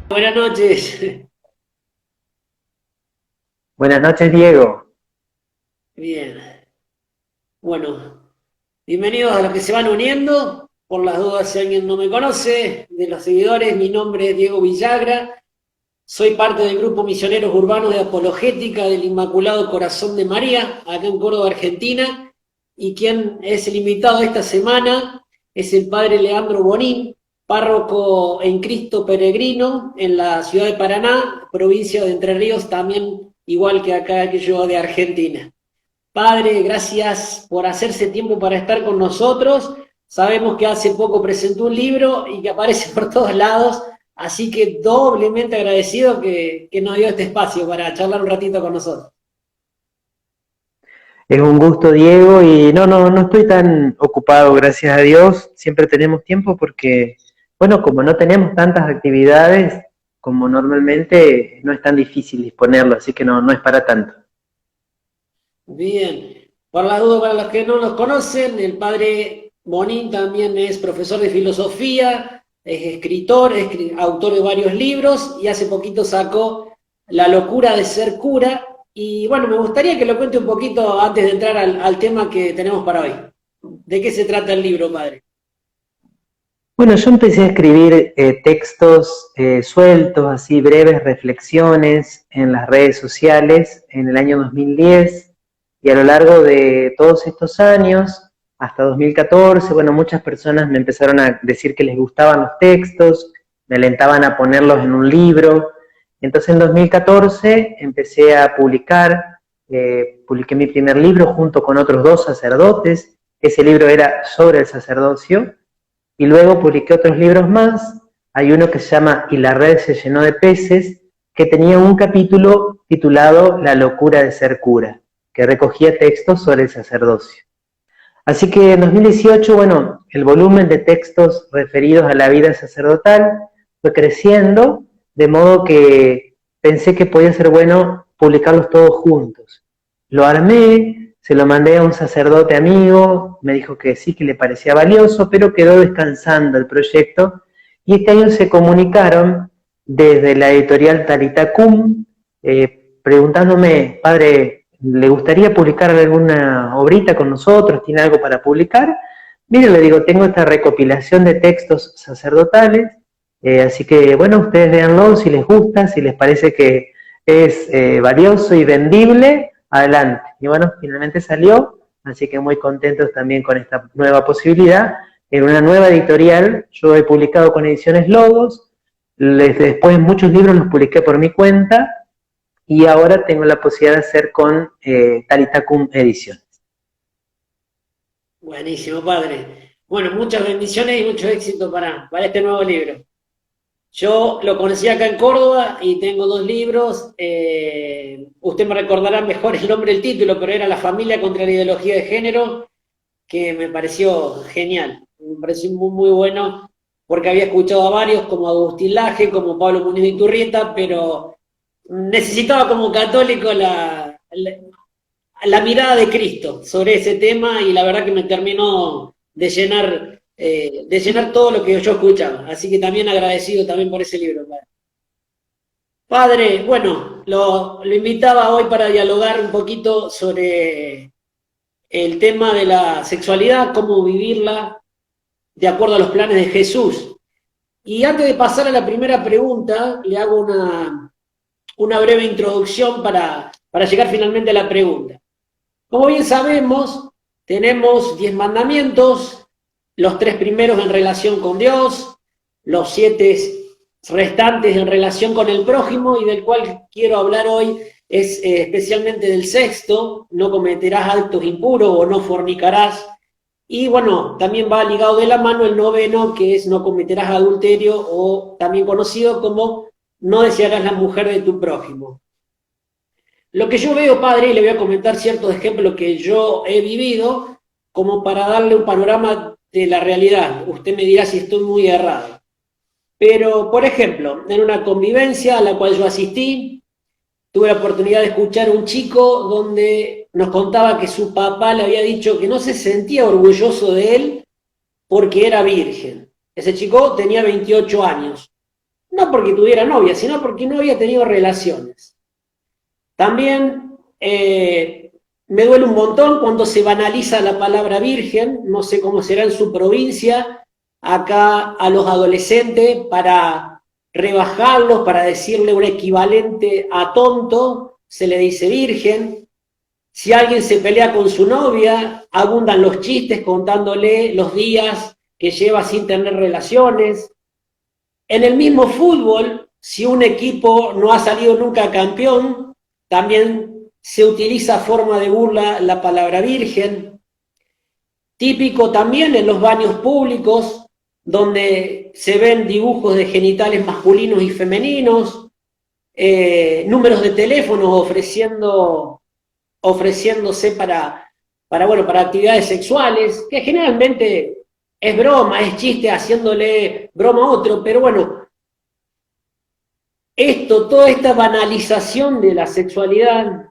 Buenas noches. Buenas noches, Diego. Bien. Bueno, bienvenidos a los que se van uniendo. Por las dudas, si alguien no me conoce, de los seguidores, mi nombre es Diego Villagra. Soy parte del grupo Misioneros Urbanos de Apologética del Inmaculado Corazón de María, acá en Córdoba, Argentina. Y quien es el invitado de esta semana es el padre Leandro Bonín, párroco en Cristo Peregrino en la ciudad de Paraná, provincia de Entre Ríos, también igual que acá que yo de Argentina. Padre, gracias por hacerse tiempo para estar con nosotros. Sabemos que hace poco presentó un libro y que aparece por todos lados, así que doblemente agradecido que nos dio este espacio para charlar un ratito con nosotros. Es un gusto, Diego, y no estoy tan ocupado, gracias a Dios. Siempre tenemos tiempo porque, bueno, como no tenemos tantas actividades como normalmente, no es tan difícil disponerlo, así que no es para tanto. Bien, por la duda para los que no nos conocen, el padre Bonín también es profesor de filosofía, es escritor, autor de varios libros y hace poquito sacó La locura de ser cura. Y bueno, me gustaría que lo cuente un poquito antes de entrar al tema que tenemos para hoy. ¿De qué se trata el libro, padre? Bueno, yo empecé a escribir textos sueltos, así breves reflexiones en las redes sociales en el año 2010 y a lo largo de todos estos años, hasta 2014, bueno, muchas personas me empezaron a decir que les gustaban los textos, me alentaban a ponerlos en un libro. Entonces en 2014 empecé a publicar, publiqué mi primer libro junto con otros dos sacerdotes. Ese libro era sobre el sacerdocio y luego publiqué otros libros más. Hay uno que se llama Y la red se llenó de peces, que tenía un capítulo titulado La locura de ser cura, que recogía textos sobre el sacerdocio. Así que en 2018, bueno, el volumen de textos referidos a la vida sacerdotal fue creciendo, de modo que pensé que podía ser bueno publicarlos todos juntos. Lo armé, se lo mandé a un sacerdote amigo, me dijo que sí, que le parecía valioso, pero quedó descansando el proyecto y este año se comunicaron desde la editorial Talitacum preguntándome, padre, ¿le gustaría publicar alguna obrita con nosotros? ¿Tiene algo para publicar? Mire, le digo, tengo esta recopilación de textos sacerdotales, así que bueno, ustedes véanlo si les gusta, si les parece que es valioso y vendible, adelante. Y bueno, finalmente salió, así que muy contentos también con esta nueva posibilidad. En una nueva editorial, yo he publicado con Ediciones Logos, después muchos libros los publiqué por mi cuenta, y ahora tengo la posibilidad de hacer con Talitacum Ediciones. Buenísimo, padre. Bueno, muchas bendiciones y mucho éxito para este nuevo libro. Yo lo conocí acá en Córdoba y tengo dos libros. Usted me recordará mejor el nombre del título, pero era La familia contra la ideología de género, que me pareció genial. Me pareció muy, muy bueno, porque había escuchado a varios, como Agustín Laje, como Pablo Muniz de Iturrieta, pero necesitaba como católico la mirada de Cristo sobre ese tema y la verdad que me terminó de llenar todo lo que yo escuchaba. Así que también agradecido también por ese libro, padre. Padre, bueno, lo invitaba hoy para dialogar un poquito sobre el tema de la sexualidad, cómo vivirla de acuerdo a los planes de Jesús. Y antes de pasar a la primera pregunta, le hago una breve introducción para llegar finalmente a la pregunta. Como bien sabemos, tenemos 10 mandamientos, los 3 primeros en relación con Dios, los 7 restantes en relación con el prójimo, y del cual quiero hablar hoy es especialmente del sexto: no cometerás actos impuros o no fornicarás. Y bueno, también va ligado de la mano el noveno, que es no cometerás adulterio, o también conocido como no desearás la mujer de tu prójimo. Lo que yo veo, padre, y le voy a comentar ciertos ejemplos que yo he vivido, como para darle un panorama de la realidad. Usted me dirá si estoy muy errado. Pero, por ejemplo, en una convivencia a la cual yo asistí, tuve la oportunidad de escuchar a un chico donde nos contaba que su papá le había dicho que no se sentía orgulloso de él porque era virgen. Ese chico tenía 28 años. No porque tuviera novia, sino porque no había tenido relaciones. También me duele un montón cuando se banaliza la palabra virgen, no sé cómo será en su provincia, acá a los adolescentes para rebajarlos, para decirle un equivalente a tonto, se le dice virgen. Si alguien se pelea con su novia, abundan los chistes contándole los días que lleva sin tener relaciones. En el mismo fútbol, si un equipo no ha salido nunca campeón, también se utiliza a forma de burla la palabra virgen. Típico también en los baños públicos, donde se ven dibujos de genitales masculinos y femeninos, números de teléfonos ofreciéndose para actividades sexuales, que generalmente es broma, es chiste haciéndole broma a otro, pero bueno, toda esta banalización de la sexualidad,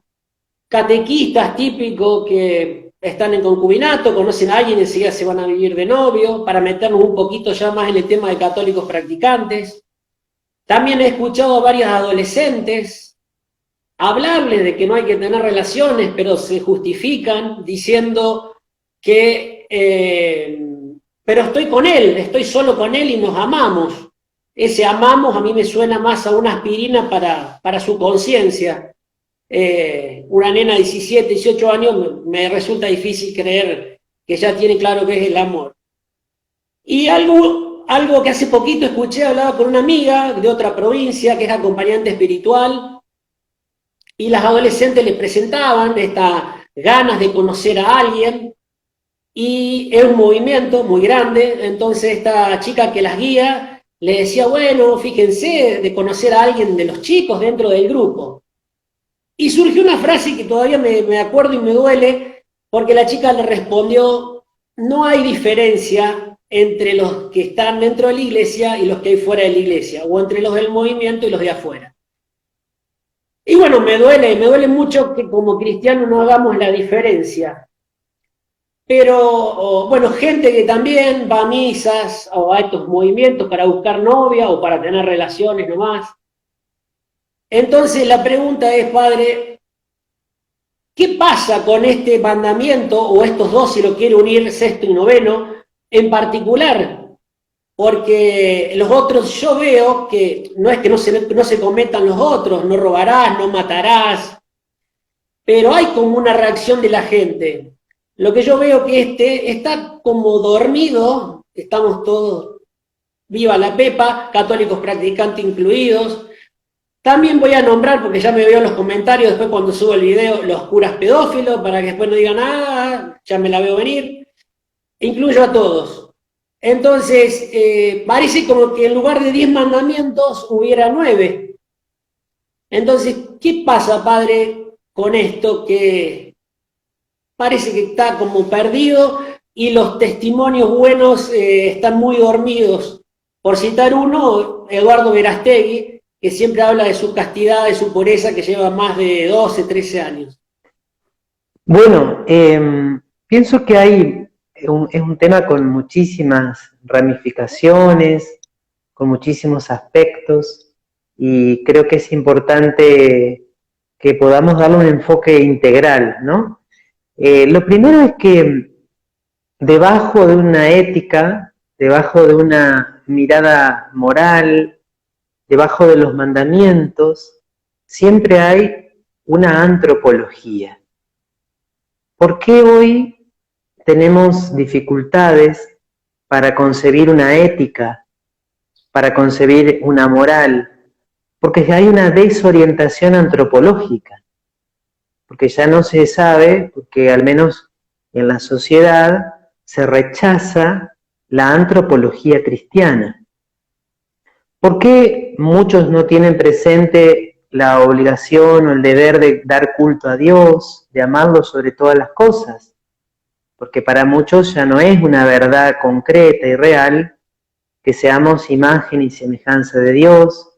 catequistas típicos que están en concubinato, conocen a alguien y enseguida se van a vivir de novio, para meternos un poquito ya más en el tema de católicos practicantes. También he escuchado a varias adolescentes hablarles de que no hay que tener relaciones, pero se justifican diciendo que pero estoy con él, estoy solo con él y nos amamos. Ese amamos a mí me suena más a una aspirina para su conciencia. Una nena de 17, 18 años me resulta difícil creer que ya tiene claro qué es el amor. Y algo que hace poquito escuché, hablaba con una amiga de otra provincia que es acompañante espiritual, y las adolescentes le presentaban estas ganas de conocer a alguien, y es un movimiento muy grande. Entonces esta chica que las guía le decía, bueno, fíjense, de conocer a alguien de los chicos dentro del grupo. Y surgió una frase que todavía me acuerdo y me duele, porque la chica le respondió, no hay diferencia entre los que están dentro de la iglesia y los que hay fuera de la iglesia, o entre los del movimiento y los de afuera. Y bueno, me duele mucho que como cristianos no hagamos la diferencia. Pero, bueno, gente que también va a misas o a estos movimientos para buscar novia o para tener relaciones nomás. Entonces la pregunta es, padre, ¿qué pasa con este mandamiento, o estos dos, si lo quiere unir, sexto y noveno, en particular? Porque los otros yo veo que no es que no se cometan los otros, no robarás, no matarás, pero hay como una reacción de la gente. Lo que yo veo que está como dormido, estamos todos, viva la Pepa, católicos practicantes incluidos. También voy a nombrar, porque ya me veo en los comentarios después cuando subo el video, los curas pedófilos, para que después no digan nada, ya me la veo venir. Incluyo a todos. Entonces, parece como que en lugar de 10 mandamientos hubiera 9. Entonces, ¿qué pasa, padre, con esto que parece que está como perdido y los testimonios buenos están muy dormidos? Por citar uno, Eduardo Verastegui, que siempre habla de su castidad, de su pureza, que lleva más de 12, 13 años. Bueno, pienso que es un tema con muchísimas ramificaciones, con muchísimos aspectos, y creo que es importante que podamos darle un enfoque integral, ¿no? Lo primero es que debajo de una ética, debajo de una mirada moral, debajo de los mandamientos, siempre hay una antropología. ¿Por qué hoy tenemos dificultades para concebir una ética, para concebir una moral? Porque hay una desorientación antropológica, porque ya no se sabe, porque al menos en la sociedad se rechaza la antropología cristiana. ¿Por qué muchos no tienen presente la obligación o el deber de dar culto a Dios, de amarlo sobre todas las cosas? Porque para muchos ya no es una verdad concreta y real que seamos imagen y semejanza de Dios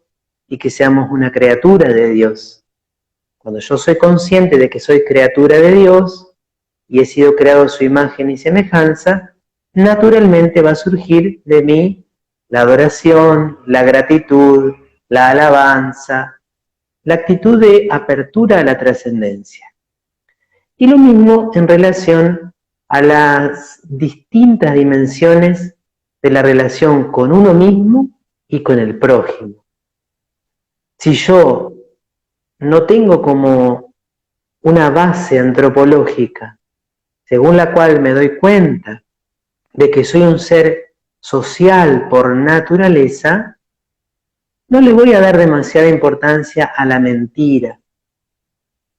y que seamos una criatura de Dios. cuando yo soy consciente de que soy criatura de Dios y he sido creado a su imagen y semejanza, naturalmente va a surgir de mí la adoración, la gratitud, la alabanza, la actitud de apertura a la trascendencia. Y lo mismo en relación a las distintas dimensiones de la relación con uno mismo y con el prójimo. Si yo no tengo como una base antropológica según la cual me doy cuenta de que soy un ser social por naturaleza, no le voy a dar demasiada importancia a la mentira.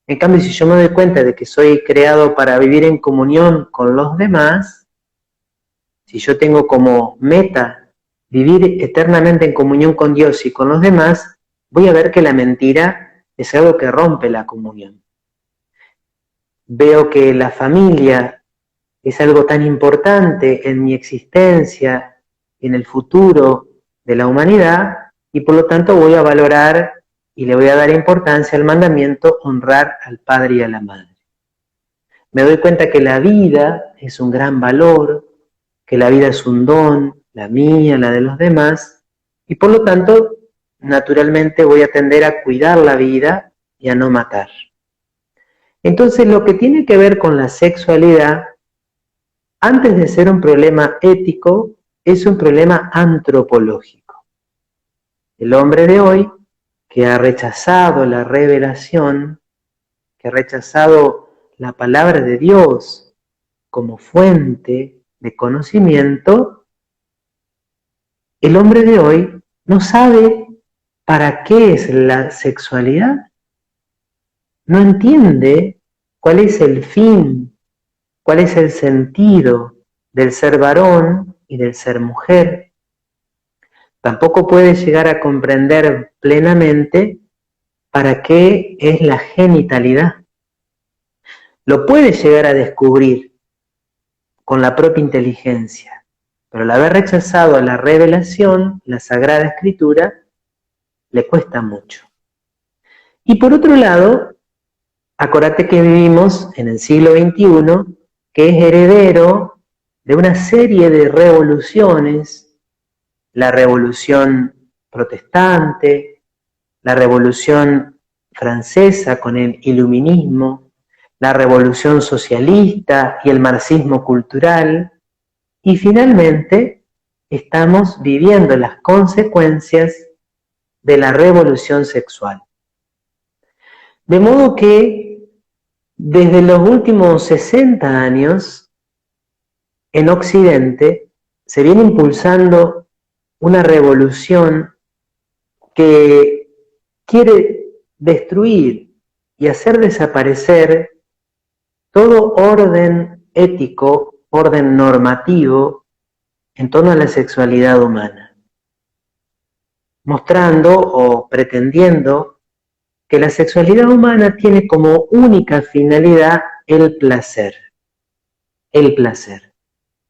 En cambio, si yo me doy cuenta de que soy creado para vivir en comunión con los demás, si yo tengo como meta vivir eternamente en comunión con Dios y con los demás, voy a ver que la mentira es algo que rompe la comunión. Veo que la familia es algo tan importante en mi existencia, en el futuro de la humanidad, y por lo tanto voy a valorar y le voy a dar importancia al mandamiento honrar al padre y a la madre. Me doy cuenta que la vida es un gran valor, que la vida es un don, la mía, la de los demás, y por lo tanto, naturalmente voy a tender a cuidar la vida y a no matar. Entonces, lo que tiene que ver con la sexualidad, antes de ser un problema ético, es un problema antropológico. El hombre de hoy, que ha rechazado la revelación, que ha rechazado la palabra de Dios como fuente de conocimiento, el hombre de hoy no sabe para qué es la sexualidad, no entiende cuál es el fin, cuál es el sentido del ser varón y del ser mujer. Tampoco puede llegar a comprender plenamente para qué es la genitalidad. Lo puede llegar a descubrir con la propia inteligencia, pero al haber rechazado la revelación, la Sagrada Escritura, le cuesta mucho. Y por otro lado, acordate que vivimos en el siglo XXI, que es heredero de una serie de revoluciones, la revolución protestante, la revolución francesa con el iluminismo, la revolución socialista y el marxismo cultural, y finalmente estamos viviendo las consecuencias de la revolución sexual. De modo que desde los últimos 60 años, en Occidente, se viene impulsando una revolución que quiere destruir y hacer desaparecer todo orden ético, orden normativo en torno a la sexualidad humana, mostrando o pretendiendo que la sexualidad humana tiene como única finalidad el placer. El placer.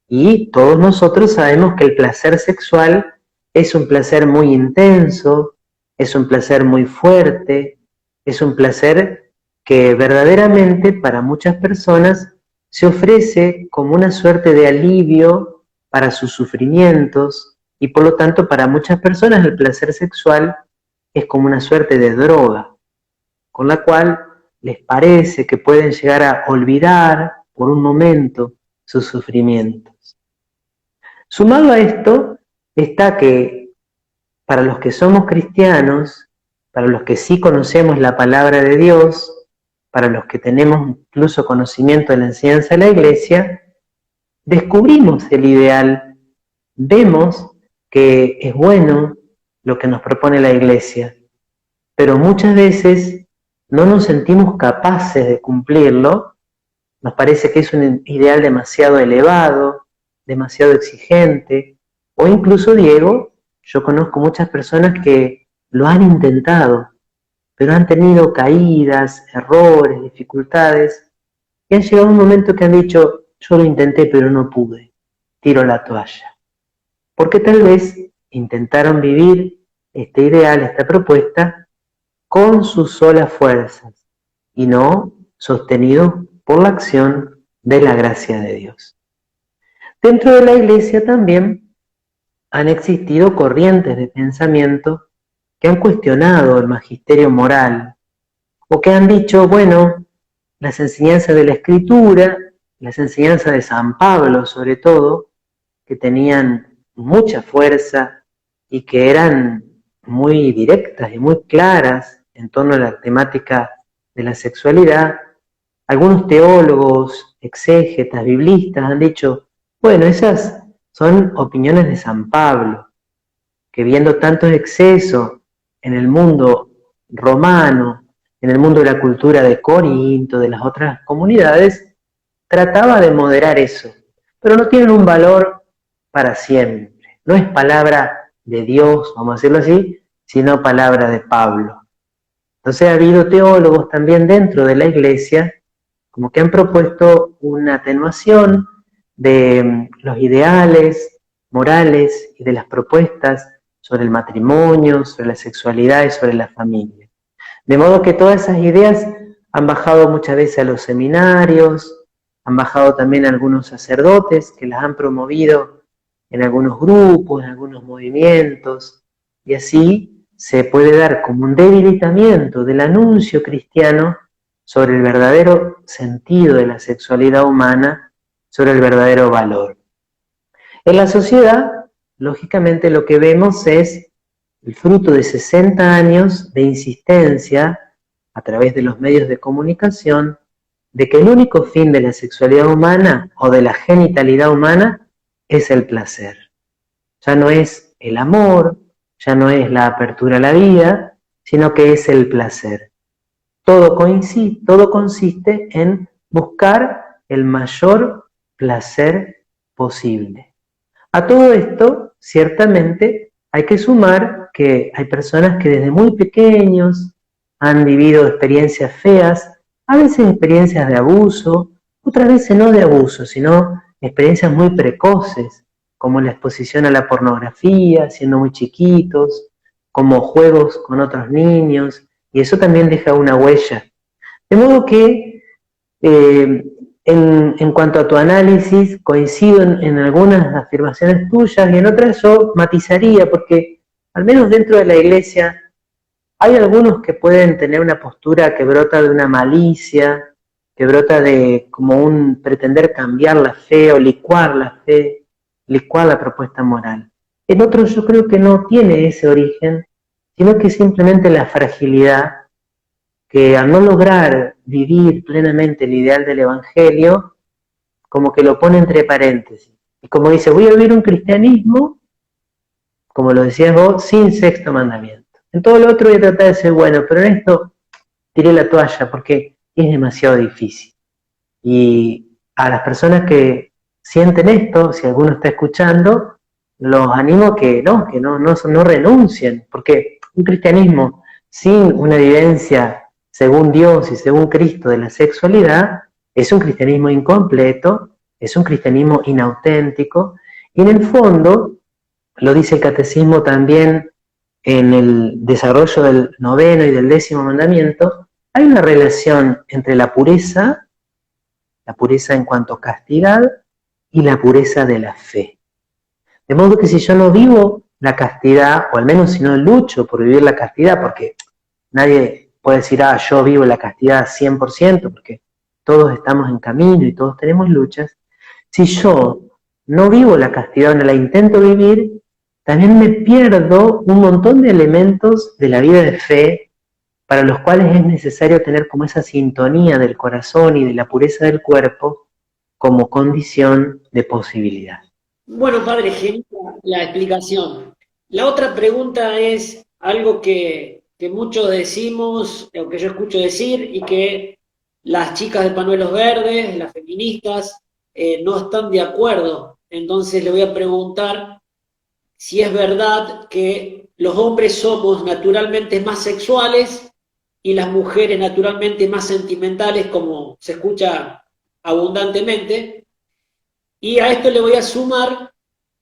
Y todos nosotros sabemos que el placer sexual es un placer muy intenso, es un placer muy fuerte, es un placer que verdaderamente para muchas personas se ofrece como una suerte de alivio para sus sufrimientos y por lo tanto para muchas personas el placer sexual es como una suerte de droga, con la cual les parece que pueden llegar a olvidar por un momento sus sufrimientos. Sumado a esto está que para los que somos cristianos, para los que sí conocemos la palabra de Dios, para los que tenemos incluso conocimiento de la enseñanza de la Iglesia, descubrimos el ideal, vemos que es bueno lo que nos propone la Iglesia, pero muchas veces no nos sentimos capaces de cumplirlo, nos parece que es un ideal demasiado elevado, demasiado exigente, o incluso, Diego, yo conozco muchas personas que lo han intentado, pero han tenido caídas, errores, dificultades, y han llegado a un momento que han dicho, yo lo intenté pero no pude, tiro la toalla. Porque tal vez intentaron vivir este ideal, esta propuesta, con sus solas fuerzas, y no sostenidos por la acción de la gracia de Dios. Dentro de la Iglesia también han existido corrientes de pensamiento que han cuestionado el magisterio moral o que han dicho, bueno, las enseñanzas de la Escritura, las enseñanzas de San Pablo sobre todo, que tenían mucha fuerza y que eran muy directas y muy claras en torno a la temática de la sexualidad, algunos teólogos, exégetas, biblistas han dicho, bueno, esas son opiniones de San Pablo, que viendo tantos excesos en el mundo romano, en el mundo de la cultura de Corinto, de las otras comunidades, trataba de moderar eso, pero no tienen un valor para siempre. No es palabra de Dios, vamos a decirlo así, sino palabra de Pablo. Entonces ha habido teólogos también dentro de la Iglesia como que han propuesto una atenuación de los ideales morales y de las propuestas sobre el matrimonio, sobre la sexualidad y sobre la familia. De modo que todas esas ideas han bajado muchas veces a los seminarios, han bajado también a algunos sacerdotes que las han promovido en algunos grupos, en algunos movimientos, y así se puede dar como un debilitamiento del anuncio cristiano sobre el verdadero sentido de la sexualidad humana, sobre el verdadero valor. En la sociedad, lógicamente, lo que vemos es el fruto de 60 años de insistencia a través de los medios de comunicación de que el único fin de la sexualidad humana o de la genitalidad humana es el placer. Ya no es el amor, ya no es la apertura a la vida, sino que es el placer. Todo consiste en buscar el mayor placer posible. A todo esto, ciertamente, hay que sumar que hay personas que desde muy pequeños han vivido experiencias feas, a veces experiencias de abuso, otras veces no de abuso, sino experiencias muy precoces, como la exposición a la pornografía, siendo muy chiquitos, como juegos con otros niños, y eso también deja una huella. De modo que, en cuanto a tu análisis, coincido en algunas afirmaciones tuyas y en otras yo matizaría, porque al menos dentro de la Iglesia hay algunos que pueden tener una postura que brota de una malicia, que brota de como un pretender cambiar la fe o licuar la fe, licuar la propuesta moral. En otros yo creo que no tiene ese origen, sino que simplemente la fragilidad que al no lograr vivir plenamente el ideal del Evangelio, como que lo pone entre paréntesis. Y como dice, voy a vivir un cristianismo, como lo decías vos, sin sexto mandamiento. En todo lo otro voy a tratar de ser bueno, pero en esto tiré la toalla porque es demasiado difícil. Y a las personas que sienten esto, si alguno está escuchando, los animo a que no renuncien, porque un cristianismo sin una vivencia según Dios y según Cristo de la sexualidad es un cristianismo incompleto, es un cristianismo inauténtico, y en el fondo, lo dice el catecismo también en el desarrollo del 9º y del 10º mandamiento, hay una relación entre la pureza en cuanto a castidad, y la pureza de la fe. De modo que si yo no vivo la castidad, o al menos si no lucho por vivir la castidad, porque nadie puede decir, yo vivo la castidad 100%, porque todos estamos en camino y todos tenemos luchas. Si yo no vivo la castidad o no la intento vivir, también me pierdo un montón de elementos de la vida de fe para los cuales es necesario tener como esa sintonía del corazón y de la pureza del cuerpo como condición de posibilidad. Bueno, padre, genial la explicación. La otra pregunta es algo que muchos decimos, o que yo escucho decir, y que las chicas de pañuelos verdes, las feministas, no están de acuerdo. Entonces le voy a preguntar si es verdad que los hombres somos naturalmente más sexuales y las mujeres naturalmente más sentimentales, como se escucha abundantemente. Y a esto le voy a sumar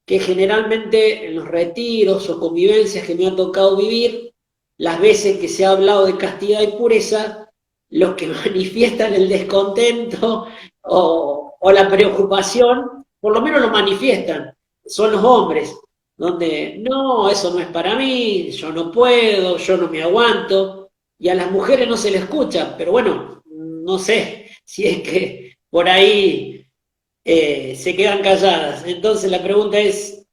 que generalmente en los retiros o convivencias que me han tocado vivir, las veces que se ha hablado de castidad y pureza, los que manifiestan el descontento o la preocupación, por lo menos lo manifiestan, son los hombres, donde no, eso no es para mí, yo no puedo, yo no me aguanto, y a las mujeres no se les escucha, pero bueno, no sé si es que por ahí se quedan calladas. Entonces la pregunta ¿es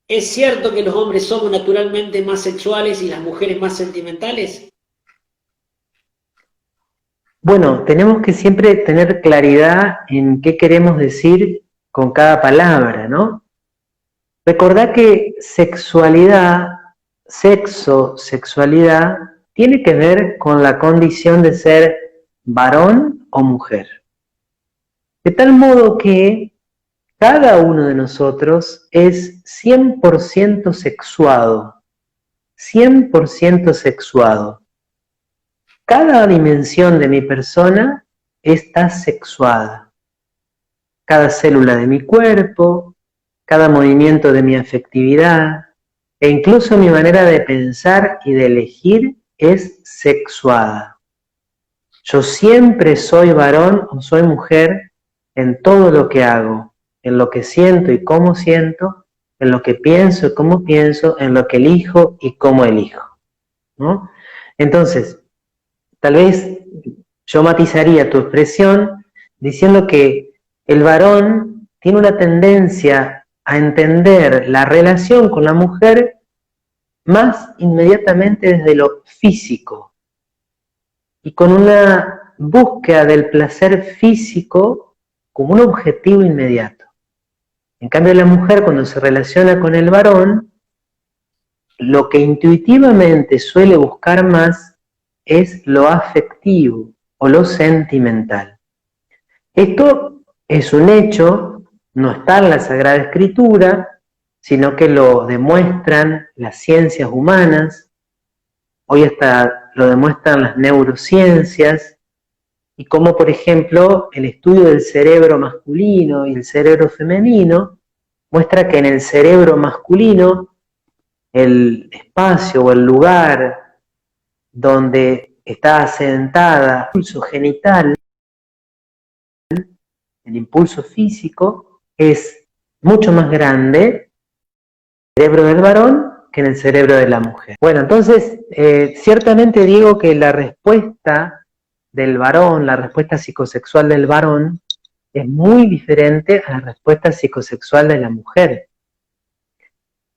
cierto que los hombres somos naturalmente más sexuales y las mujeres más sentimentales? Bueno, tenemos que siempre tener claridad en qué queremos decir con cada palabra, ¿no? Recordá que sexualidad, sexo, sexualidad, tiene que ver con la condición de ser varón o mujer. De tal modo que cada uno de nosotros es 100% sexuado, 100% sexuado. Cada dimensión de mi persona está sexuada. Cada célula de mi cuerpo, cada movimiento de mi afectividad e incluso mi manera de pensar y de elegir es sexuada. Yo siempre soy varón o soy mujer en todo lo que hago, en lo que siento y cómo siento, en lo que pienso y cómo pienso, en lo que elijo y cómo elijo, ¿no? Entonces, tal vez yo matizaría tu expresión diciendo que el varón tiene una tendencia a entender la relación con la mujer más inmediatamente desde lo físico y con una búsqueda del placer físico como un objetivo inmediato. En cambio, la mujer, cuando se relaciona con el varón, lo que intuitivamente suele buscar más es lo afectivo o lo sentimental. Esto es un hecho, no está en la Sagrada Escritura, sino que lo demuestran las ciencias humanas, hoy hasta lo demuestran las neurociencias, y como por ejemplo el estudio del cerebro masculino y el cerebro femenino muestra que en el cerebro masculino el espacio o el lugar donde está asentada el impulso genital, el impulso físico, es mucho más grande en el cerebro del varón que en el cerebro de la mujer. Bueno, entonces, ciertamente digo que la respuesta del varón, la respuesta psicosexual del varón, es muy diferente a la respuesta psicosexual de la mujer.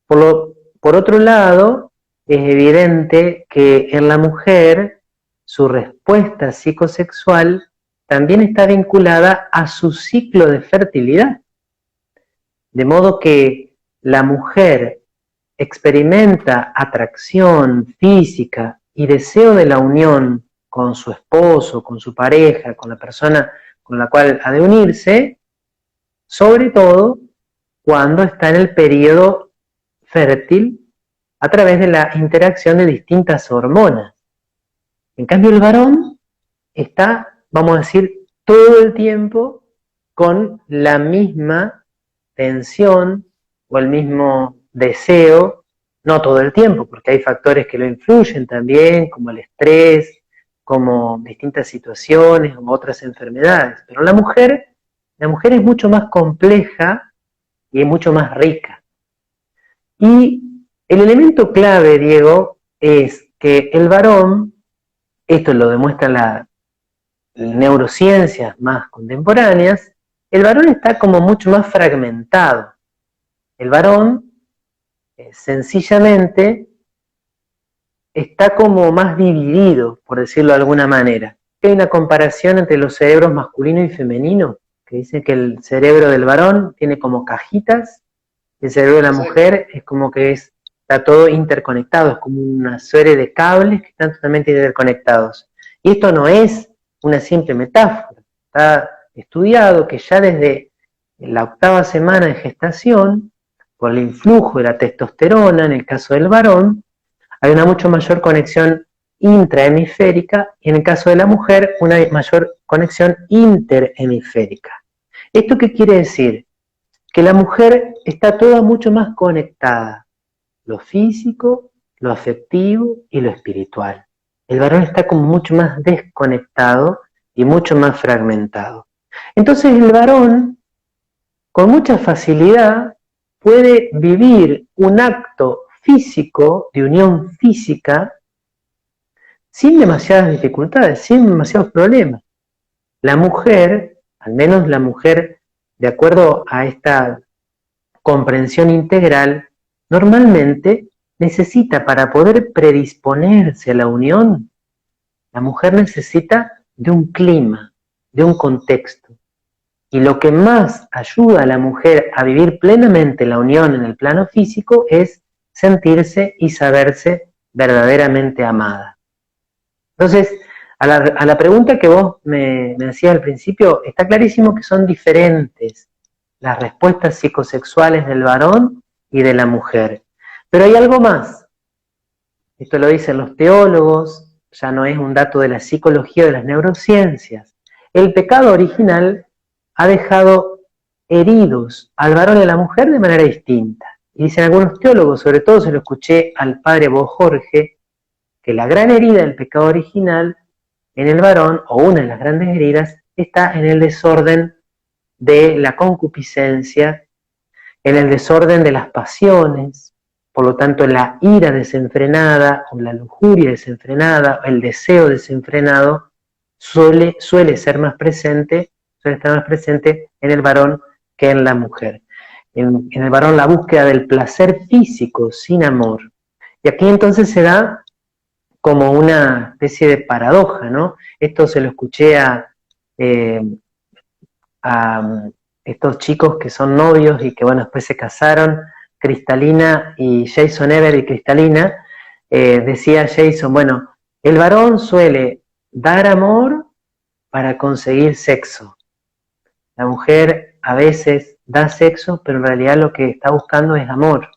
Por otro lado, es evidente que en la mujer su respuesta psicosexual también está vinculada a su ciclo de fertilidad. De modo que la mujer experimenta atracción física y deseo de la unión con su esposo, con su pareja, con la persona con la cual ha de unirse, sobre todo cuando está en el periodo fértil a través de la interacción de distintas hormonas. En cambio, el varón está, vamos a decir, todo el tiempo con la misma tensión o el mismo deseo, no todo el tiempo, porque hay factores que lo influyen también, como el estrés, como distintas situaciones u otras enfermedades. Pero la mujer es mucho más compleja y es mucho más rica. Y el elemento clave, Diego, es que el varón, esto lo demuestran las neurociencias más contemporáneas, el varón está como mucho más fragmentado. El varón sencillamente está como más dividido, por decirlo de alguna manera. Hay una comparación entre los cerebros masculino y femenino, que dice que el cerebro del varón tiene como cajitas, y el cerebro de la mujer es como que está todo interconectado, es como una serie de cables que están totalmente interconectados. Y esto no es una simple metáfora, está estudiado que ya desde la 8ª semana de gestación, por el influjo de la testosterona en el caso del varón, hay una mucho mayor conexión intrahemisférica y en el caso de la mujer una mayor conexión interhemisférica. ¿Esto qué quiere decir? Que la mujer está toda mucho más conectada, lo físico, lo afectivo y lo espiritual. el varón está como mucho más desconectado y mucho más fragmentado. Entonces el varón, con mucha facilidad, puede vivir un acto físico, de unión física, sin demasiadas dificultades, sin demasiados problemas. La mujer, al menos la mujer, de acuerdo a esta comprensión integral, normalmente necesita, para poder predisponerse a la unión, la mujer necesita de un clima, de un contexto. Y lo que más ayuda a la mujer a vivir plenamente la unión en el plano físico es sentirse y saberse verdaderamente amada. Entonces, a la pregunta que vos me hacías al principio, está clarísimo que son diferentes las respuestas psicosexuales del varón y de la mujer. Pero hay algo más. Esto lo dicen los teólogos, ya no es un dato de la psicología o de las neurociencias. El pecado original ha dejado heridos al varón y a la mujer de manera distinta. Y dicen algunos teólogos, sobre todo se lo escuché al padre Bo Jorge, que la gran herida del pecado original en el varón, o una de las grandes heridas, está en el desorden de la concupiscencia, en el desorden de las pasiones, por lo tanto la ira desenfrenada o la lujuria desenfrenada, el deseo desenfrenado suele estar más presente en el varón que en la mujer. En el varón la búsqueda del placer físico sin amor. Y aquí entonces se da como una especie de paradoja, ¿no? Esto se lo escuché a estos chicos que son novios y que, bueno, después se casaron, Cristalina y Jason Ever y Cristalina, decía Jason, bueno, el varón suele dar amor para conseguir sexo. La mujer a veces da sexo, pero en realidad lo que está buscando es amor.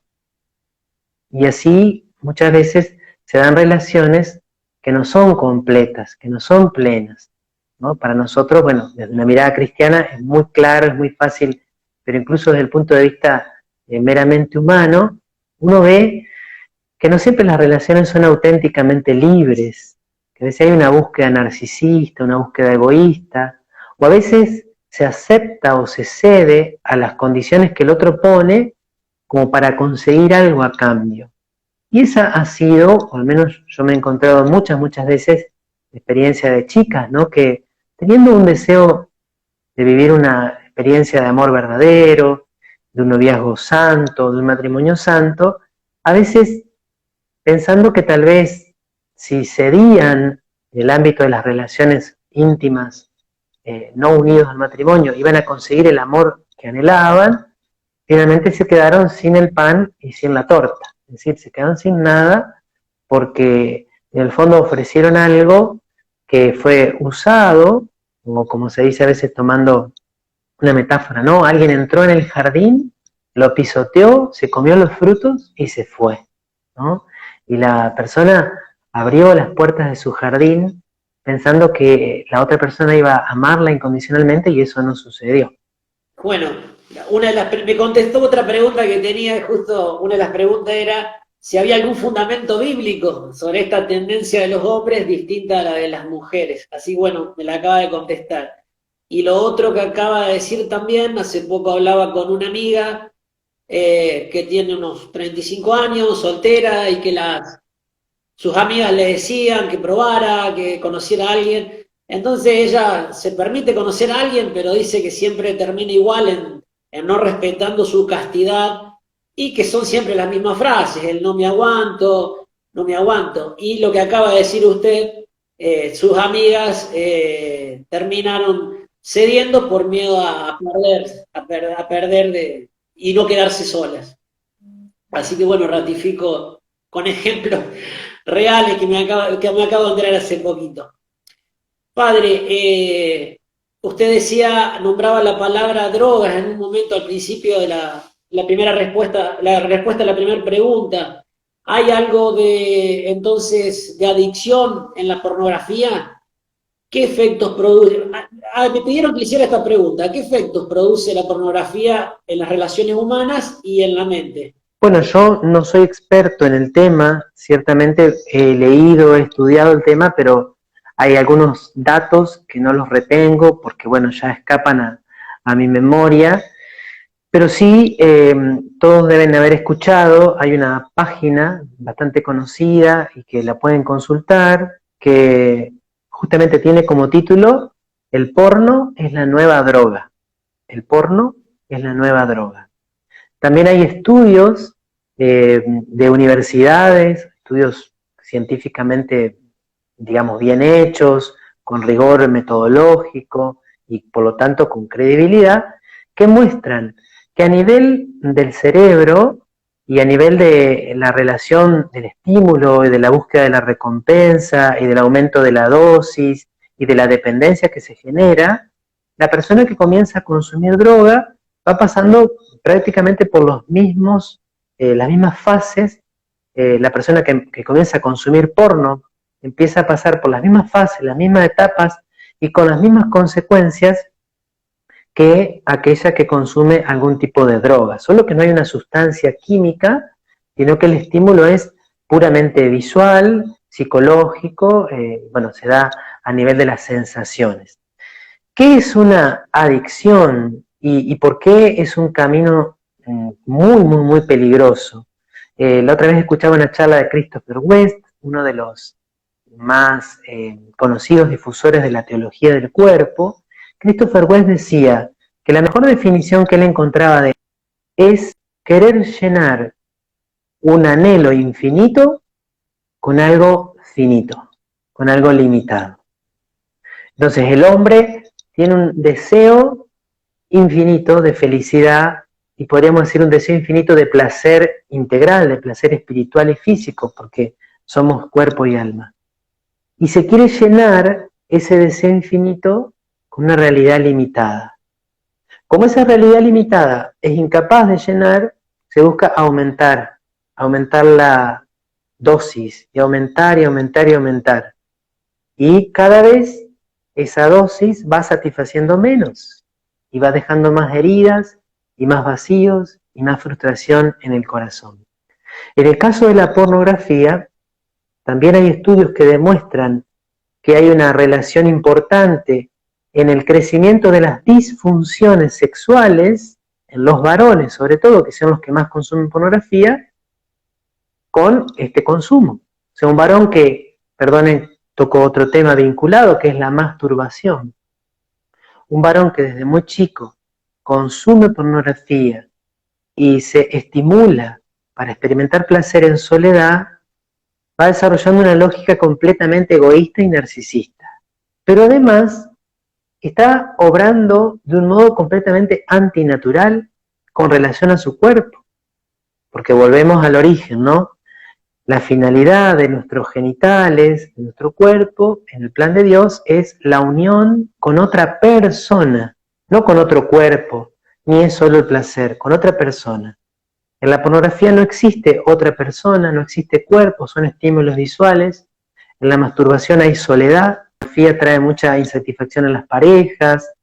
Y así muchas veces se dan relaciones que no son completas, que no son plenas, ¿no? Para nosotros, bueno, desde una mirada cristiana es muy claro, es muy fácil, pero incluso desde el punto de vista meramente humano, uno ve que no siempre las relaciones son auténticamente libres, que a veces hay una búsqueda narcisista, una búsqueda egoísta, o a veces se acepta o se cede a las condiciones que el otro pone como para conseguir algo a cambio. Y esa ha sido, o al menos yo me he encontrado muchas veces, experiencia de chicas, ¿no? Que teniendo un deseo de vivir una experiencia de amor verdadero, de un noviazgo santo, de un matrimonio santo, a veces pensando que tal vez si cedían en el ámbito de las relaciones íntimas no unidos al matrimonio, iban a conseguir el amor que anhelaban, finalmente se quedaron sin el pan y sin la torta. Es decir, se quedaron sin nada porque en el fondo ofrecieron algo que fue usado, o como se dice a veces tomando una metáfora, ¿no? Alguien entró en el jardín, lo pisoteó, se comió los frutos y se fue, ¿no? Y la persona abrió las puertas de su jardín pensando que la otra persona iba a amarla incondicionalmente y eso no sucedió. Bueno, me contestó otra pregunta que tenía, justo una de las preguntas era si había algún fundamento bíblico sobre esta tendencia de los hombres distinta a la de las mujeres. Así, bueno, me la acaba de contestar. Y lo otro que acaba de decir también, hace poco hablaba con una amiga que tiene unos 35 años, soltera, y que sus amigas le decían que probara, que conociera a alguien. Entonces ella se permite conocer a alguien, pero dice que siempre termina igual en no respetando su castidad y que son siempre las mismas frases, el no me aguanto, no me aguanto. Y lo que acaba de decir usted, sus amigas terminaron cediendo por miedo a perder y no quedarse solas. Así que bueno, ratifico con ejemplos reales que me acabo de enterar hace poquito. Padre, usted decía, nombraba la palabra drogas en un momento al principio de la primera respuesta, la respuesta a la primera pregunta. ¿Hay algo entonces de adicción en la pornografía? ¿Qué efectos produce? Me pidieron que hiciera esta pregunta. ¿Qué efectos produce la pornografía en las relaciones humanas y en la mente? Bueno, yo no soy experto en el tema, ciertamente he leído, he estudiado el tema, pero hay algunos datos que no los retengo porque, bueno, ya escapan a mi memoria, pero sí, todos deben haber escuchado, hay una página bastante conocida y que la pueden consultar, que justamente tiene como título "El porno es la nueva droga". El porno es la nueva droga. También hay estudios de universidades, estudios científicamente, digamos, bien hechos, con rigor metodológico y por lo tanto con credibilidad, que muestran que a nivel del cerebro y a nivel de la relación del estímulo y de la búsqueda de la recompensa y del aumento de la dosis y de la dependencia que se genera, la persona que comienza a consumir droga va pasando prácticamente por las mismas fases. La persona que comienza a consumir porno empieza a pasar por las mismas fases, las mismas etapas y con las mismas consecuencias que aquella que consume algún tipo de droga, solo que no hay una sustancia química, sino que el estímulo es puramente visual, psicológico, bueno, se da a nivel de las sensaciones. ¿Qué es una adicción y por qué es un camino muy peligroso? La otra vez escuchaba una charla de Christopher West, uno de los más conocidos difusores de la teología del cuerpo. Christopher West decía que la mejor definición que él encontraba de es querer llenar un anhelo infinito con algo finito, con algo limitado. Entonces el hombre tiene un deseo infinito de felicidad y podríamos decir un deseo infinito de placer integral, de placer espiritual y físico, porque somos cuerpo y alma. Y se quiere llenar ese deseo infinito con una realidad limitada. Como esa realidad limitada es incapaz de llenar, se busca aumentar la dosis y aumentar y aumentar y aumentar. Y cada vez esa dosis va satisfaciendo menos y va dejando más heridas y más vacíos y más frustración en el corazón. En el caso de la pornografía, también hay estudios que demuestran que hay una relación importante en el crecimiento de las disfunciones sexuales, en los varones sobre todo, que son los que más consumen pornografía, con este consumo. O sea, un varón que, perdonen, toco otro tema vinculado, que es la masturbación. Un varón que desde muy chico consume pornografía y se estimula para experimentar placer en soledad, va desarrollando una lógica completamente egoísta y narcisista. Pero además está obrando de un modo completamente antinatural con relación a su cuerpo. Porque volvemos al origen, ¿no? La finalidad de nuestros genitales, de nuestro cuerpo, en el plan de Dios, es la unión con otra persona, no con otro cuerpo, ni es solo el placer, con otra persona. En la pornografía no existe otra persona, no existe cuerpo, son estímulos visuales. En la masturbación hay soledad. La pornografía trae mucha insatisfacción en las parejas,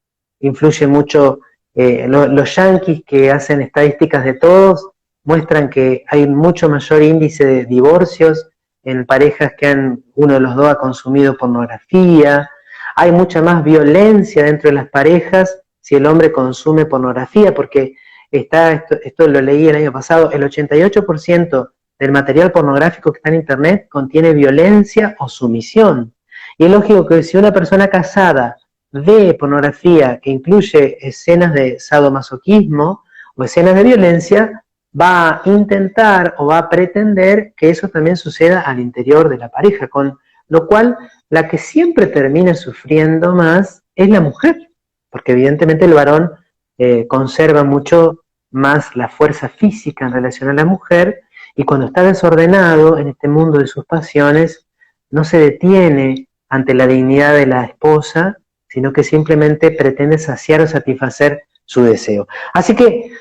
influye mucho. Los yanquis, que hacen estadísticas de todos, muestran que hay un mucho mayor índice de divorcios en parejas que uno de los dos ha consumido pornografía. Hay mucha más violencia dentro de las parejas si el hombre consume pornografía, porque esto lo leí el año pasado, el 88% del material pornográfico que está en internet contiene violencia o sumisión. Y es lógico que si una persona casada ve pornografía que incluye escenas de sadomasoquismo o escenas de violencia, va a intentar o va a pretender que eso también suceda al interior de la pareja, con lo cual la que siempre termina sufriendo más es la mujer, porque evidentemente el varón conserva mucho más la fuerza física en relación a la mujer, y cuando está desordenado en este mundo de sus pasiones, no se detiene ante la dignidad de la esposa, sino que simplemente pretende saciar o satisfacer su deseo. Así que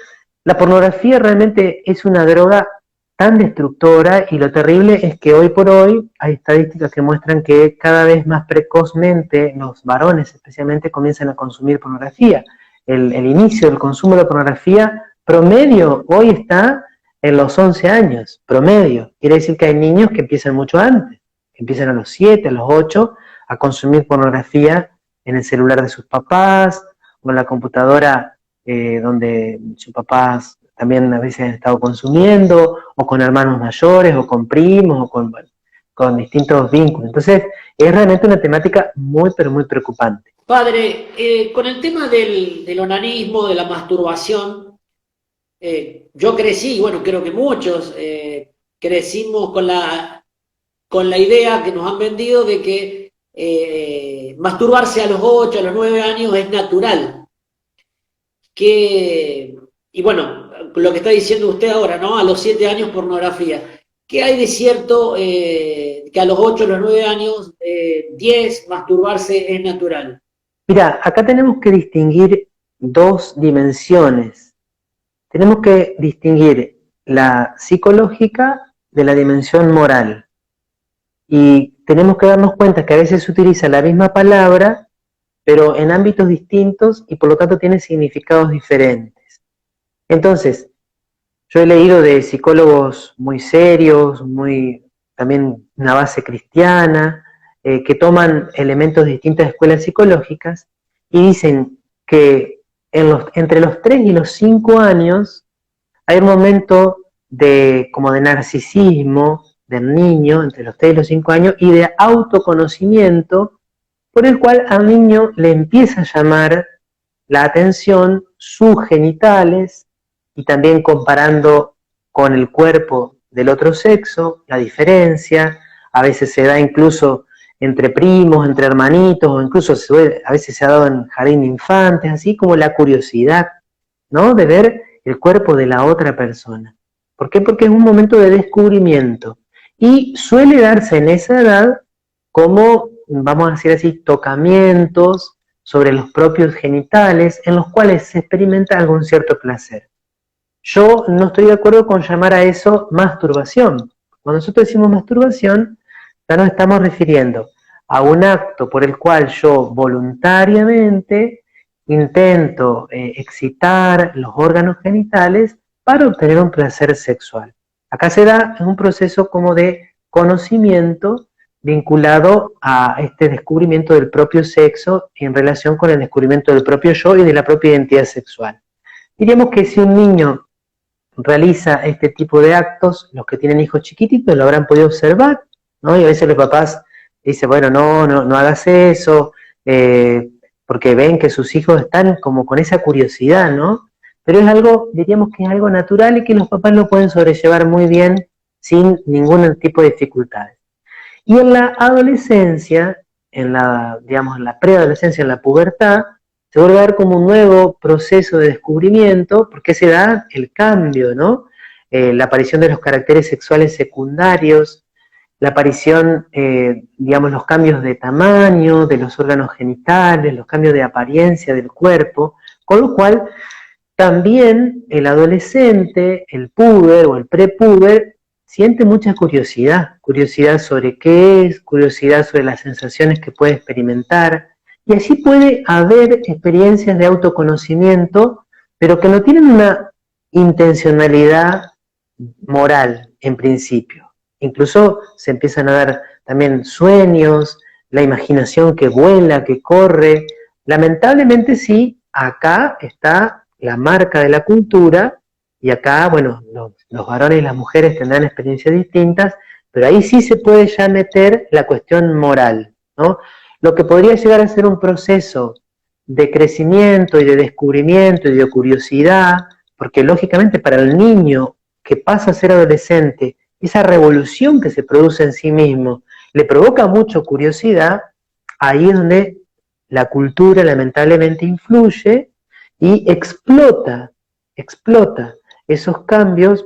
la pornografía realmente es una droga tan destructora, y lo terrible es que hoy por hoy hay estadísticas que muestran que cada vez más precozmente los varones especialmente comienzan a consumir pornografía. El inicio del consumo de pornografía promedio hoy está en los 11 años, promedio. Quiere decir que hay niños que empiezan mucho antes, que empiezan a los 7, a los 8, a consumir pornografía en el celular de sus papás, o en la computadora donde sus papás también a veces han estado consumiendo, o con hermanos mayores, o con primos, o con distintos vínculos. Entonces, es realmente una temática muy, pero muy preocupante. Padre, con el tema del onanismo, de la masturbación, yo crecí, bueno, creo que muchos crecimos con la idea que nos han vendido de que masturbarse a los 8, a los 9 años es natural. Y bueno, lo que está diciendo usted ahora, ¿no? A los 7 años pornografía. ¿Qué hay de cierto que a los 8, a los 9 años, 10, masturbarse es natural? Mira, acá tenemos que distinguir dos dimensiones. Tenemos que distinguir la psicológica de la dimensión moral. Y tenemos que darnos cuenta que a veces se utiliza la misma palabra, pero en ámbitos distintos y por lo tanto tiene significados diferentes. Entonces, yo he leído de psicólogos muy serios, también una base cristiana, que toman elementos de distintas escuelas psicológicas y dicen que entre los 3 y los 5 años hay un momento como de narcisismo del niño, entre los 3 y los 5 años, y de autoconocimiento, por el cual al niño le empieza a llamar la atención sus genitales, y también comparando con el cuerpo del otro sexo, la diferencia, a veces se da incluso entre primos, entre hermanitos, o incluso a veces se ha dado en jardín de infantes, así como la curiosidad, ¿no? De ver el cuerpo de la otra persona. ¿Por qué? Porque es un momento de descubrimiento. Y suele darse en esa edad como, vamos a decir así, tocamientos sobre los propios genitales, en los cuales se experimenta algún cierto placer. Yo no estoy de acuerdo con llamar a eso masturbación. Cuando nosotros decimos masturbación, ya nos estamos refiriendo a un acto por el cual yo voluntariamente intento excitar los órganos genitales para obtener un placer sexual. Acá se da un proceso como de conocimiento vinculado a este descubrimiento del propio sexo en relación con el descubrimiento del propio yo y de la propia identidad sexual. Diríamos que si un niño realiza este tipo de actos, los que tienen hijos chiquititos lo habrán podido observar, ¿no? Y a veces los papás dicen, bueno, no hagas eso, porque ven que sus hijos están como con esa curiosidad, ¿no? Pero es algo, diríamos que es algo natural y que los papás lo pueden sobrellevar muy bien sin ningún tipo de dificultades. Y en la adolescencia, digamos, en la preadolescencia, en la pubertad, se vuelve a dar como un nuevo proceso de descubrimiento, porque se da el cambio, ¿no? La aparición de los caracteres sexuales secundarios, la aparición, digamos, los cambios de tamaño de los órganos genitales, los cambios de apariencia del cuerpo, con lo cual también el adolescente, el puber o el prepúber, siente mucha curiosidad sobre qué es, curiosidad sobre las sensaciones que puede experimentar, y así puede haber experiencias de autoconocimiento, pero que no tienen una intencionalidad moral en principio. Incluso se empiezan a dar también sueños, la imaginación que vuela, que corre. Lamentablemente sí, acá está la marca de la cultura, y acá, bueno, los varones y las mujeres tendrán experiencias distintas, pero ahí sí se puede ya meter la cuestión moral, ¿no? Lo que podría llegar a ser un proceso de crecimiento y de descubrimiento y de curiosidad, porque lógicamente para el niño que pasa a ser adolescente, esa revolución que se produce en sí mismo le provoca mucho curiosidad, ahí es donde la cultura lamentablemente influye y explota esos cambios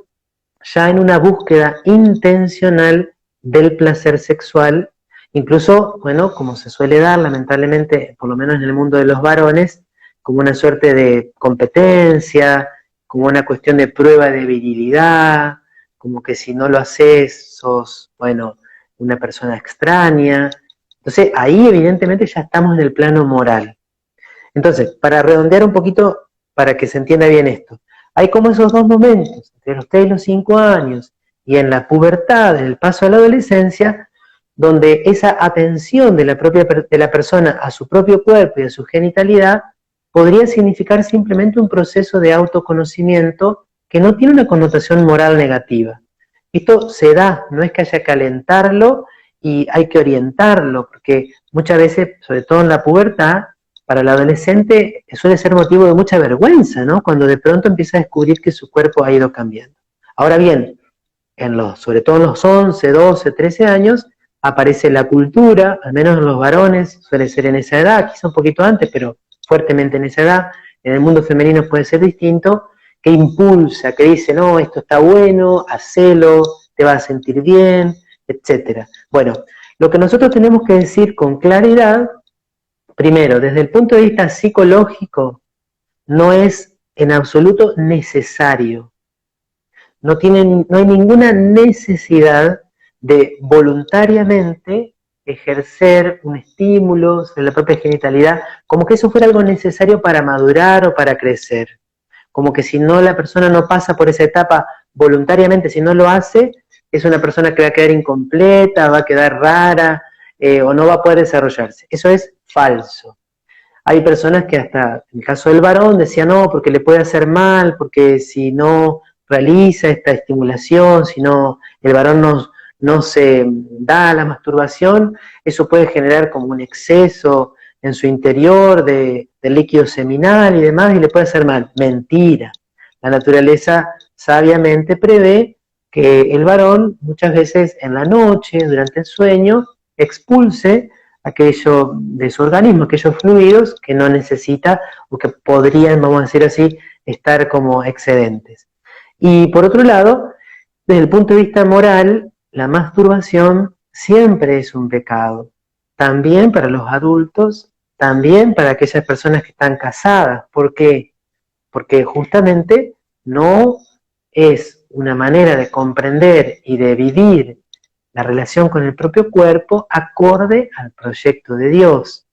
ya en una búsqueda intencional del placer sexual, incluso, bueno, como se suele dar lamentablemente, por lo menos en el mundo de los varones, como una suerte de competencia, como una cuestión de prueba de virilidad, como que si no lo haces sos, bueno, una persona extraña. Entonces ahí evidentemente ya estamos en el plano moral. Entonces, para redondear un poquito, para que se entienda bien esto, hay como esos dos momentos, entre los 3 y los 5 años, y en la pubertad, en el paso a la adolescencia, donde esa atención de la persona a su propio cuerpo y a su genitalidad podría significar simplemente un proceso de autoconocimiento que no tiene una connotación moral negativa. Esto se da, no es que haya que alentarlo y hay que orientarlo, porque muchas veces, sobre todo en la pubertad, para el adolescente suele ser motivo de mucha vergüenza, ¿no? Cuando de pronto empieza a descubrir que su cuerpo ha ido cambiando. Ahora bien, sobre todo en los 11, 12, 13 años, aparece la cultura, al menos en los varones, suele ser en esa edad, quizá un poquito antes, pero fuertemente en esa edad. En el mundo femenino puede ser distinto, que impulsa, que dice, no, esto está bueno, hacelo, te vas a sentir bien, etc. Bueno, lo que nosotros tenemos que decir con claridad, primero, desde el punto de vista psicológico, no es en absoluto necesario. No hay ninguna necesidad de voluntariamente ejercer un estímulo sobre la propia genitalidad, como que eso fuera algo necesario para madurar o para crecer. Como que si no la persona no pasa por esa etapa voluntariamente, si no lo hace, es una persona que va a quedar incompleta, va a quedar rara o no va a poder desarrollarse. Eso es falso. Hay personas que hasta, en el caso del varón, decían no, porque le puede hacer mal, porque si no realiza esta estimulación, si no, el varón no se da a la masturbación, eso puede generar como un exceso en su interior de líquido seminal y demás, y le puede hacer mal. Mentira. La naturaleza sabiamente prevé que el varón muchas veces en la noche, durante el sueño, expulse aquello de su organismo, aquellos fluidos que no necesita o que podrían, vamos a decir así, estar como excedentes. Y por otro lado, desde el punto de vista moral, la masturbación siempre es un pecado, también para los adultos, también para aquellas personas que están casadas. ¿Por qué? Porque justamente no es una manera de comprender y de vivir la relación con el propio cuerpo acorde al proyecto de Dios.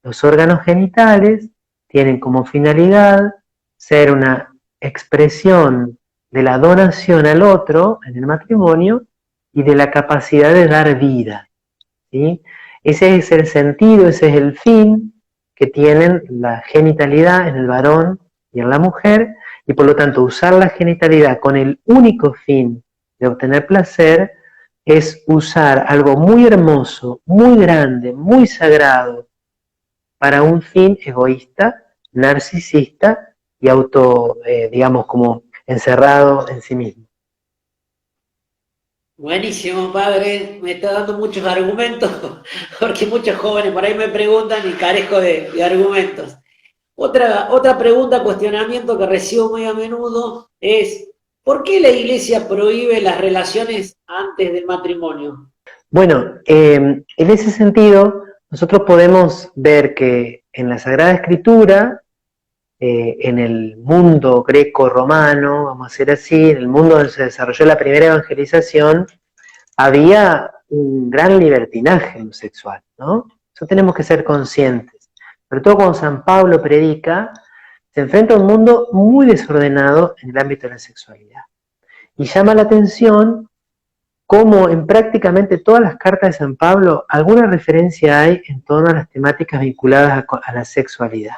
Los órganos genitales tienen como finalidad ser una expresión de la donación al otro en el matrimonio y de la capacidad de dar vida, ¿sí? Ese es el sentido, ese es el fin que tienen la genitalidad en el varón y en la mujer, y por lo tanto usar la genitalidad con el único fin de obtener placer es usar algo muy hermoso, muy grande, muy sagrado para un fin egoísta, narcisista y digamos, como encerrado en sí mismo. Buenísimo, padre. Me está dando muchos argumentos, porque muchos jóvenes por ahí me preguntan y carezco de argumentos. Otra pregunta, cuestionamiento que recibo muy a menudo es, ¿por qué la iglesia prohíbe las relaciones antes del matrimonio? Bueno, en ese sentido, nosotros podemos ver que en la Sagrada Escritura, en el mundo greco-romano, vamos a decir así, en el mundo donde se desarrolló la primera evangelización, había un gran libertinaje sexual, ¿no? Eso tenemos que ser conscientes. Sobre todo cuando San Pablo predica, se enfrenta a un mundo muy desordenado en el ámbito de la sexualidad. Y llama la atención cómo en prácticamente todas las cartas de San Pablo alguna referencia hay en torno a las temáticas vinculadas a la sexualidad,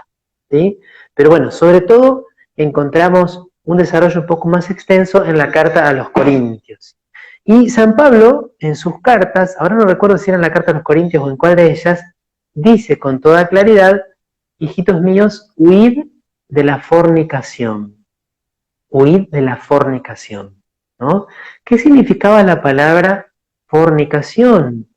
¿sí? Pero bueno, sobre todo encontramos un desarrollo un poco más extenso en la carta a los Corintios. Y San Pablo, en sus cartas, ahora no recuerdo si era en la carta a los Corintios o en cuál de ellas, dice con toda claridad, hijitos míos, huid de la fornicación. Huid de la fornicación, ¿no? ¿Qué significaba la palabra fornicación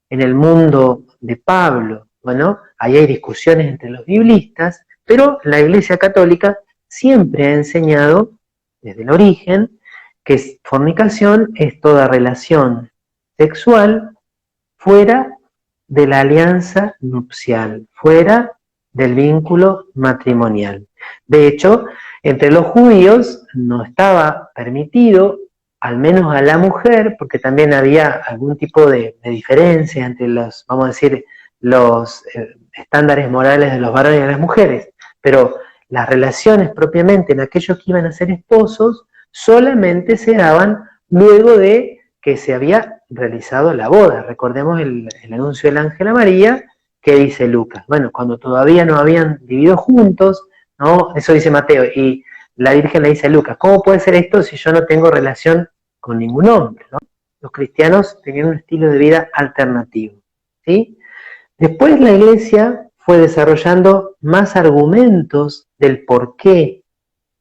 en el mundo de Pablo? Bueno, ahí hay discusiones entre los biblistas, pero la Iglesia Católica siempre ha enseñado, desde el origen, que fornicación es toda relación sexual fuera de la alianza nupcial, fuera del vínculo matrimonial. De hecho, entre los judíos no estaba permitido, al menos a la mujer, porque también había algún tipo de diferencia entre los, vamos a decir, los estándares morales de los varones y de las mujeres, pero las relaciones propiamente en aquellos que iban a ser esposos solamente se daban luego de que se había realizado la boda. Recordemos el anuncio del ángel a María, que dice Lucas. Bueno, cuando todavía no habían vivido juntos, ¿no? Eso dice Mateo, y la Virgen le dice a Lucas, ¿cómo puede ser esto si yo no tengo relación con ningún hombre, ¿no? Los cristianos tenían un estilo de vida alternativo, ¿sí? Después la Iglesia fue desarrollando más argumentos del por qué,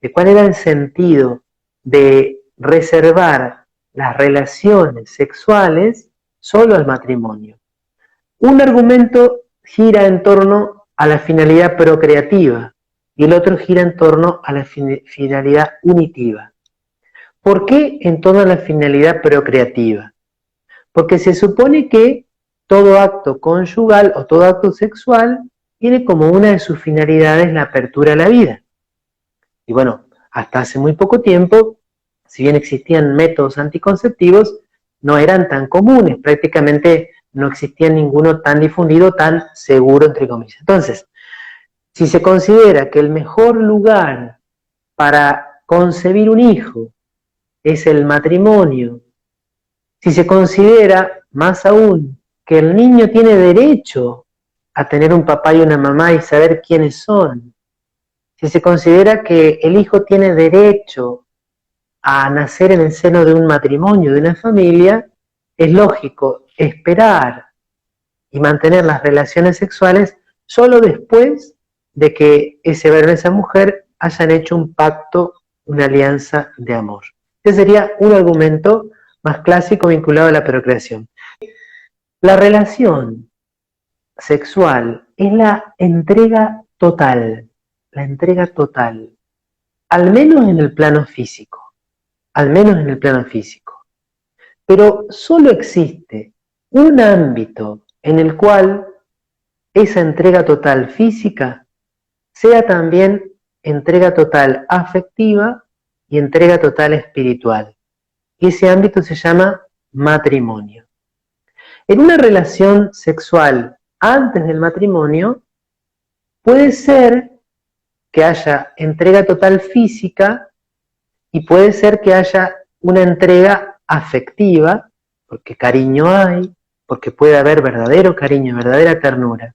de cuál era el sentido de reservar las relaciones sexuales solo al matrimonio. Un argumento gira en torno a la finalidad procreativa y el otro gira en torno a la finalidad unitiva. ¿Por qué en torno a la finalidad procreativa? Porque se supone que todo acto conyugal o todo acto sexual tiene como una de sus finalidades la apertura a la vida. Y bueno, hasta hace muy poco tiempo, si bien existían métodos anticonceptivos, no eran tan comunes, prácticamente no existía ninguno tan difundido, tan seguro, entre comillas. Entonces, si se considera que el mejor lugar para concebir un hijo es el matrimonio, si se considera, más aún, que el niño tiene derecho a tener un papá y una mamá y saber quiénes son, si se considera que el hijo tiene derecho a nacer en el seno de un matrimonio, de una familia, es lógico esperar y mantener las relaciones sexuales solo después de que ese varón y esa mujer hayan hecho un pacto, una alianza de amor. Ese sería un argumento más clásico vinculado a la procreación. La relación sexual es la entrega total, al menos en el plano físico, pero solo existe un ámbito en el cual esa entrega total física sea también entrega total afectiva y entrega total espiritual. Y ese ámbito se llama matrimonio. En una relación sexual antes del matrimonio, puede ser que haya entrega total física y puede ser que haya una entrega afectiva, porque cariño hay, porque puede haber verdadero cariño, verdadera ternura,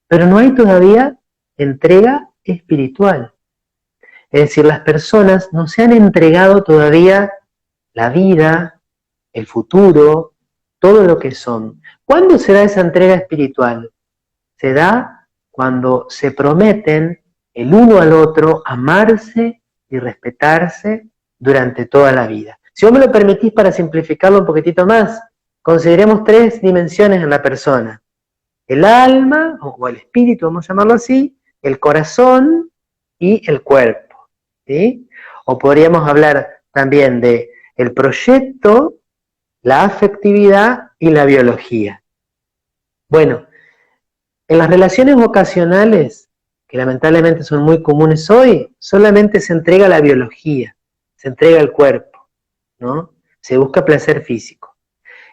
pero no hay todavía entrega espiritual. Es decir, las personas no se han entregado todavía la vida, el futuro, todo lo que son. ¿Cuándo se da esa entrega espiritual? Se da cuando se prometen el uno al otro amarse y respetarse durante toda la vida. Si vos me lo permitís, para simplificarlo un poquitito más, consideremos 3 dimensiones en la persona. El alma, o el espíritu, vamos a llamarlo así, el corazón y el cuerpo, ¿sí? O podríamos hablar también de el proyecto, la afectividad y la biología. Bueno, en las relaciones vocacionales, que lamentablemente son muy comunes hoy, solamente se entrega la biología, se entrega el cuerpo, ¿no? Se busca placer físico.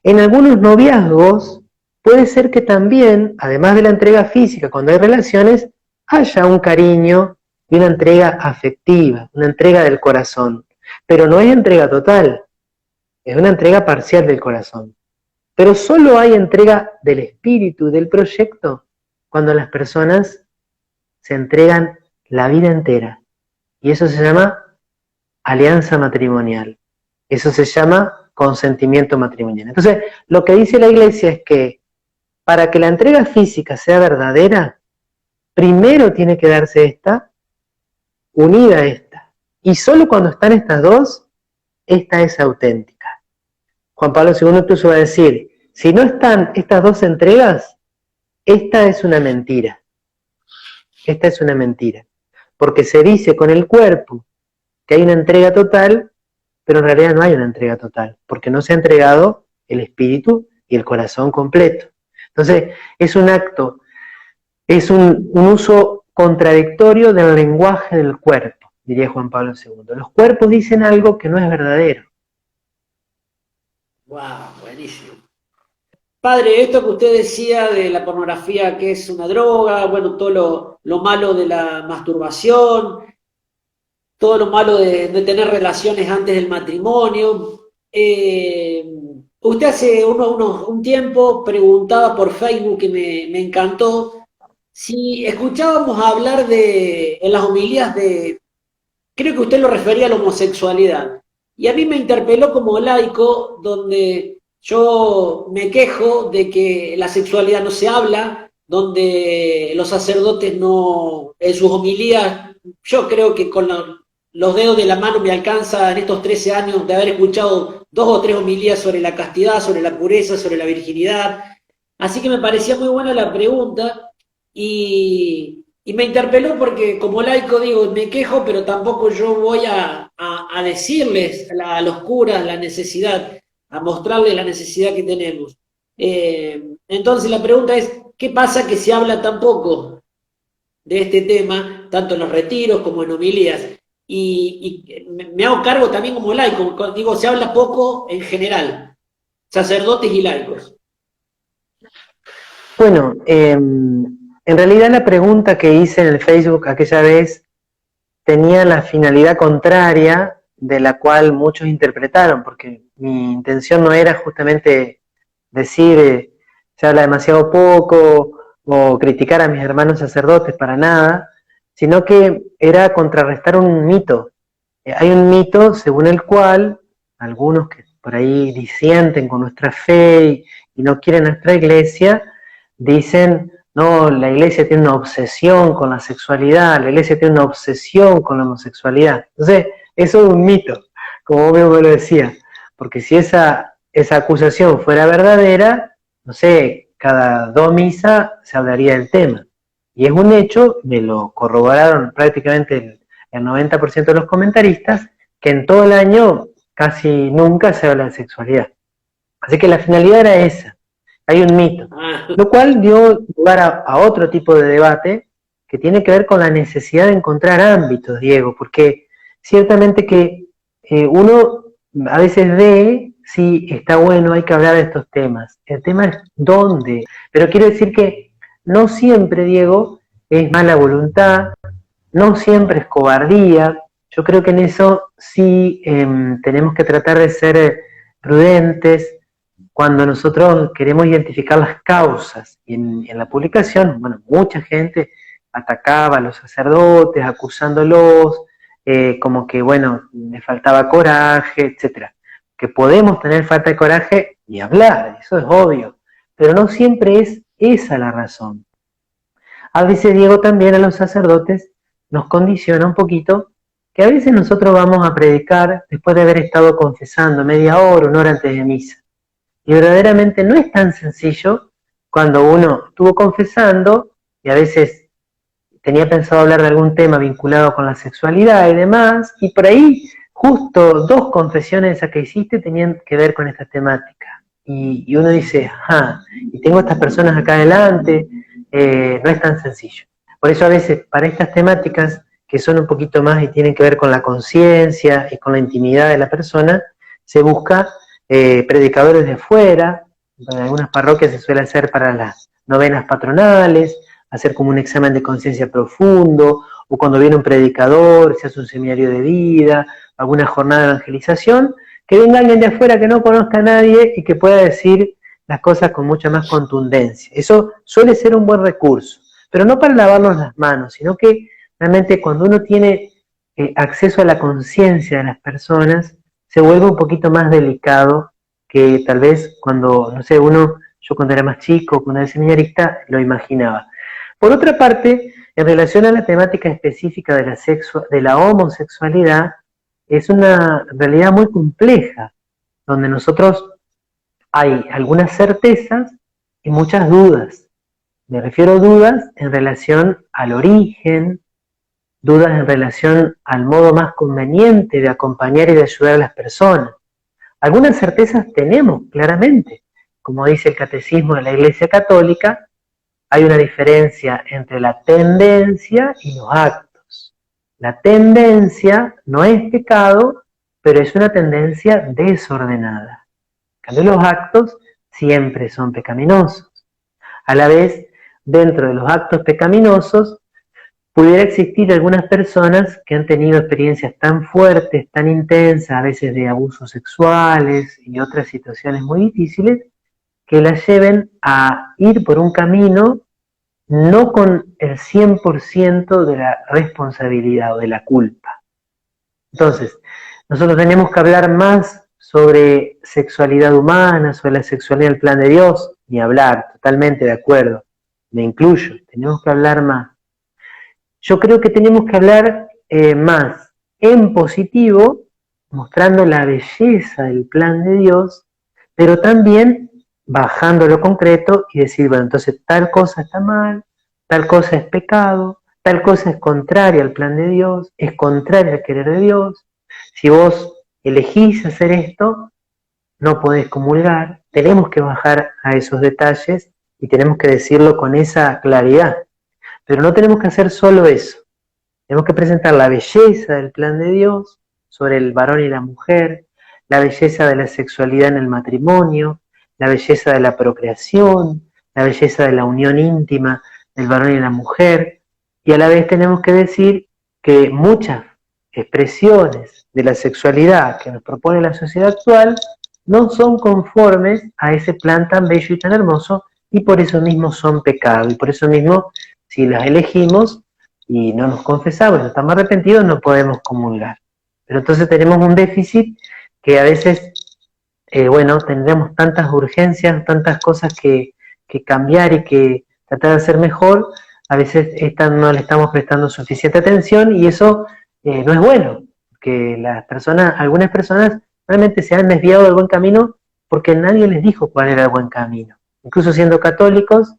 En algunos noviazgos puede ser que también, además de la entrega física, cuando hay relaciones, haya un cariño y una entrega afectiva, una entrega del corazón. Pero no es entrega total, es una entrega parcial del corazón. Pero solo hay entrega del espíritu, del proyecto, cuando las personas se entregan la vida entera. Y eso se llama alianza matrimonial. Eso se llama consentimiento matrimonial. Entonces, lo que dice la Iglesia es que para que la entrega física sea verdadera, primero tiene que darse esta, unida a esta. Y solo cuando están estas dos, esta es auténtica. Juan Pablo II incluso va a decir, si no están estas dos entregas, esta es una mentira. Esta es una mentira. Porque se dice con el cuerpo que hay una entrega total, pero en realidad no hay una entrega total, porque no se ha entregado el espíritu y el corazón completo. Entonces, es un acto, es un uso contradictorio del lenguaje del cuerpo, diría Juan Pablo II. Los cuerpos dicen algo que no es verdadero. Wow, buenísimo. Padre, esto que usted decía de la pornografía, que es una droga, bueno, todo lo malo de la masturbación, todo lo malo de tener relaciones antes del matrimonio. Usted hace un tiempo preguntaba por Facebook, que me encantó, si escuchábamos hablar en las homilías creo que usted lo refería a la homosexualidad. Y a mí me interpeló como laico, donde yo me quejo de que la sexualidad no se habla, donde los sacerdotes no, en sus homilías, yo creo que con los dedos de la mano me alcanza en estos 13 años de haber escuchado 2 o 3 homilías sobre la castidad, sobre la pureza, sobre la virginidad. Así que me parecía muy buena la pregunta y me interpeló porque como laico digo, me quejo, pero tampoco yo voy a decirles a los curas la necesidad, a mostrarles la necesidad que tenemos. Entonces la pregunta es, ¿qué pasa que se habla tan poco de este tema, tanto en los retiros como en homilías? Y me hago cargo también como laico, digo, se habla poco en general, sacerdotes y laicos. Bueno, en realidad la pregunta que hice en el Facebook aquella vez tenía la finalidad contraria de la cual muchos interpretaron, porque mi intención no era justamente decir se habla demasiado poco o criticar a mis hermanos sacerdotes, para nada, sino que era contrarrestar un mito. Hay un mito según el cual algunos que por ahí disienten con nuestra fe y no quieren nuestra iglesia, dicen, no, la iglesia tiene una obsesión con la sexualidad, la iglesia tiene una obsesión con la homosexualidad. Entonces, eso es un mito, como vos mismo lo decía, porque si esa acusación fuera verdadera, no sé, cada 2 misas se hablaría del tema. Y es un hecho, me lo corroboraron prácticamente el 90% de los comentaristas, que en todo el año casi nunca se habla de sexualidad. Así que la finalidad era esa. Hay un mito, lo cual dio lugar a otro tipo de debate que tiene que ver con la necesidad de encontrar ámbitos, Diego, porque ciertamente que uno a veces ve, sí, está bueno, hay que hablar de estos temas. El tema es dónde, pero quiero decir que no siempre, Diego, es mala voluntad, no siempre es cobardía. Yo creo que en eso sí tenemos que tratar de ser prudentes cuando nosotros queremos identificar las causas. Y en la publicación, bueno, mucha gente atacaba a los sacerdotes, acusándolos, como que, bueno, les faltaba coraje, etcétera. Que podemos tener falta de coraje y hablar, eso es obvio, pero no siempre es esa la razón. A veces, Diego, también a los sacerdotes nos condiciona un poquito que a veces nosotros vamos a predicar después de haber estado confesando media hora, 1 hora antes de misa. Y verdaderamente no es tan sencillo cuando uno estuvo confesando y a veces tenía pensado hablar de algún tema vinculado con la sexualidad y demás, y por ahí justo 2 confesiones esas que hiciste tenían que ver con esta temática. Y uno dice, y tengo estas personas acá adelante, no es tan sencillo. Por eso a veces para estas temáticas que son un poquito más y tienen que ver con la conciencia y con la intimidad de la persona, se busca predicadores de afuera. En algunas parroquias se suele hacer para las novenas patronales, hacer como un examen de conciencia profundo, o cuando viene un predicador, se hace un seminario de vida, alguna jornada de evangelización, que venga alguien de afuera que no conozca a nadie y que pueda decir las cosas con mucha más contundencia. Eso suele ser un buen recurso, pero no para lavarnos las manos, sino que realmente cuando uno tiene acceso a la conciencia de las personas, se vuelve un poquito más delicado que tal vez cuando, no sé, yo cuando era más chico, cuando era seminarista, lo imaginaba. Por otra parte, en relación a la temática específica de la homosexualidad, es una realidad muy compleja, donde nosotros hay algunas certezas y muchas dudas. Me refiero a dudas en relación al origen, dudas en relación al modo más conveniente de acompañar y de ayudar a las personas. Algunas certezas tenemos, claramente. Como dice el Catecismo de la Iglesia Católica, hay una diferencia entre la tendencia y los actos. La tendencia no es pecado, pero es una tendencia desordenada. En cambio, los actos siempre son pecaminosos. A la vez, dentro de los actos pecaminosos, pudiera existir algunas personas que han tenido experiencias tan fuertes, tan intensas, a veces de abusos sexuales y otras situaciones muy difíciles, que las lleven a ir por un camino no con el 100% de la responsabilidad o de la culpa. Entonces, nosotros tenemos que hablar más sobre sexualidad humana, sobre la sexualidad del plan de Dios, ni hablar, totalmente de acuerdo, me incluyo, tenemos que hablar más. Yo creo que tenemos que hablar más en positivo, mostrando la belleza del plan de Dios, pero también bajando lo concreto y decir, bueno, entonces tal cosa está mal, tal cosa es pecado, tal cosa es contraria al plan de Dios, es contraria al querer de Dios. Si vos elegís hacer esto, no podés comulgar. Tenemos que bajar a esos detalles y tenemos que decirlo con esa claridad. Pero no tenemos que hacer solo eso. Tenemos que presentar la belleza del plan de Dios sobre el varón y la mujer, la belleza de la sexualidad en el matrimonio, la belleza de la procreación, la belleza de la unión íntima del varón y la mujer, y a la vez tenemos que decir que muchas expresiones de la sexualidad que nos propone la sociedad actual no son conformes a ese plan tan bello y tan hermoso, y por eso mismo son pecado, y por eso mismo, si las elegimos y no nos confesamos, no estamos arrepentidos, no podemos comulgar. Pero entonces tenemos un déficit que a veces, bueno, tendremos tantas urgencias, tantas cosas que cambiar y que tratar de hacer mejor, a veces no le estamos prestando suficiente atención y eso no es bueno, porque algunas personas realmente se han desviado del buen camino porque nadie les dijo cuál era el buen camino. Incluso siendo católicos,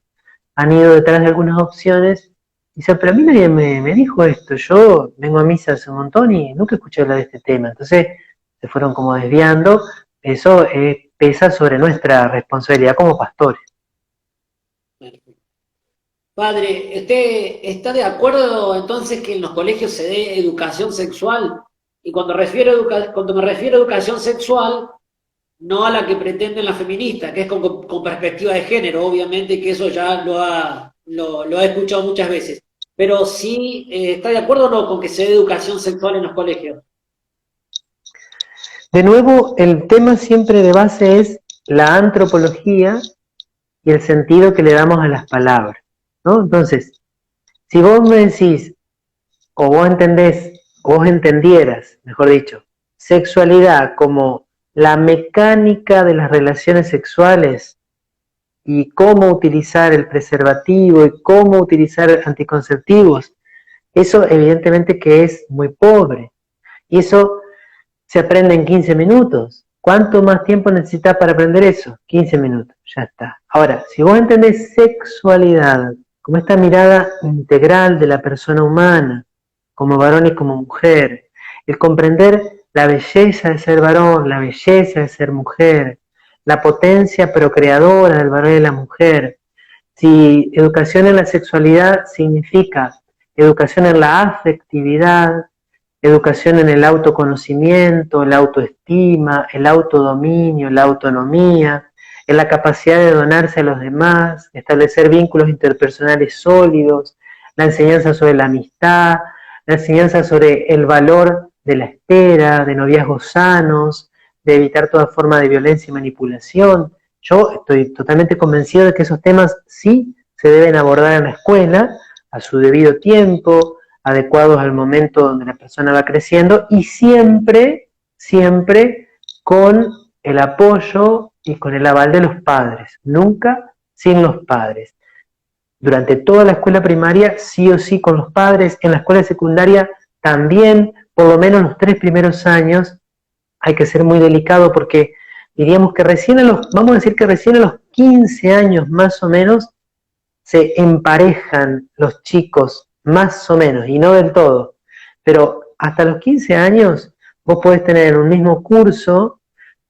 han ido detrás de algunas opciones y dicen, pero a mí nadie me dijo esto, yo vengo a misa hace un montón y nunca escuché hablar de este tema. Entonces se fueron como desviando, eso pesa sobre nuestra responsabilidad como pastores. Padre, ¿usted está de acuerdo entonces que en los colegios se dé educación sexual? Y cuando me refiero a educación sexual, no a la que pretenden las feministas, que es con perspectiva de género, obviamente, que eso ya lo he escuchado muchas veces. Pero sí, ¿está de acuerdo o no con que se dé educación sexual en los colegios? De nuevo, el tema siempre de base es la antropología y el sentido que le damos a las palabras, ¿no? Entonces, si vos me decís, o vos entendés, o vos entendieras, mejor dicho, sexualidad como la mecánica de las relaciones sexuales y cómo utilizar el preservativo y cómo utilizar anticonceptivos, eso evidentemente que es muy pobre. Y eso se aprende en 15 minutos. ¿Cuánto más tiempo necesitas para aprender eso? 15 minutos, ya está. Ahora, si vos entendés sexualidad como esta mirada integral de la persona humana, como varón y como mujer, el comprender la belleza de ser varón, la belleza de ser mujer, la potencia procreadora del varón y de la mujer, si educación en la sexualidad significa educación en la afectividad, educación en el autoconocimiento, la autoestima, el autodominio, la autonomía, en la capacidad de donarse a los demás, establecer vínculos interpersonales sólidos, la enseñanza sobre la amistad, la enseñanza sobre el valor de la espera, de noviazgos sanos, de evitar toda forma de violencia y manipulación. Yo estoy totalmente convencido de que esos temas sí se deben abordar en la escuela a su debido tiempo, adecuados al momento donde la persona va creciendo y siempre, siempre con el apoyo y con el aval de los padres, nunca sin los padres. Durante toda la escuela primaria, sí o sí con los padres, en la escuela secundaria también, por lo menos los 3 primeros años, hay que ser muy delicado porque diríamos que vamos a decir que recién a los 15 años más o menos, se emparejan los chicos, más o menos, y no del todo, pero hasta los 15 años vos podés tener en un mismo curso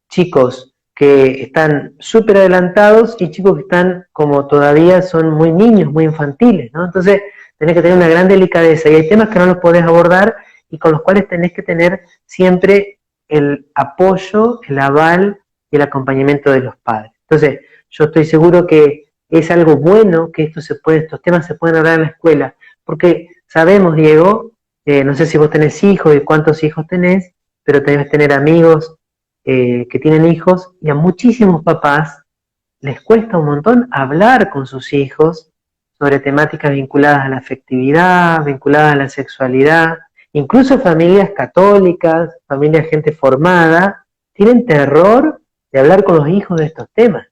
chicos que están súper adelantados y chicos que están como todavía son muy niños, muy infantiles, ¿no? Entonces tenés que tener una gran delicadeza y hay temas que no los podés abordar y con los cuales tenés que tener siempre el apoyo, el aval y el acompañamiento de los padres. Entonces, yo estoy seguro que es algo bueno que estos temas se pueden hablar en la escuela, porque sabemos, Diego, no sé si vos tenés hijos y cuántos hijos tenés, pero debes tener amigos que tienen hijos, y a muchísimos papás les cuesta un montón hablar con sus hijos sobre temáticas vinculadas a la afectividad, vinculadas a la sexualidad. Incluso familias católicas, familias gente formada, tienen terror de hablar con los hijos de estos temas.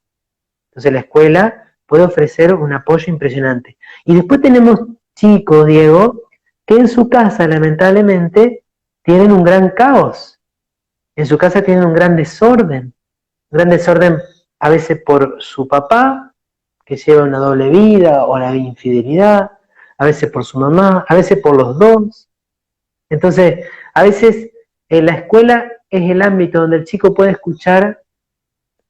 Entonces la escuela puede ofrecer un apoyo impresionante. Y después tenemos chicos, Diego, que en su casa lamentablemente tienen un gran caos. En su casa tienen un gran desorden a veces por su papá, que lleva una doble vida o la infidelidad, a veces por su mamá, a veces por los dos. Entonces, a veces la escuela es el ámbito donde el chico puede escuchar,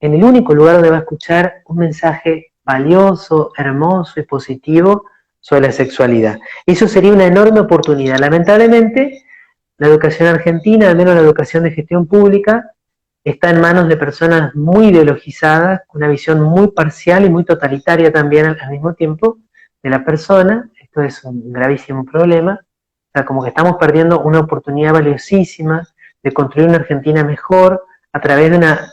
en el único lugar donde va a escuchar un mensaje valioso, hermoso y positivo sobre la sexualidad. Eso sería una enorme oportunidad. Lamentablemente, la educación argentina, al menos la educación de gestión pública, está en manos de personas muy ideologizadas, con una visión muy parcial y muy totalitaria también al mismo tiempo de la persona. Esto es un gravísimo problema. O sea, como que estamos perdiendo una oportunidad valiosísima de construir una Argentina mejor a través de una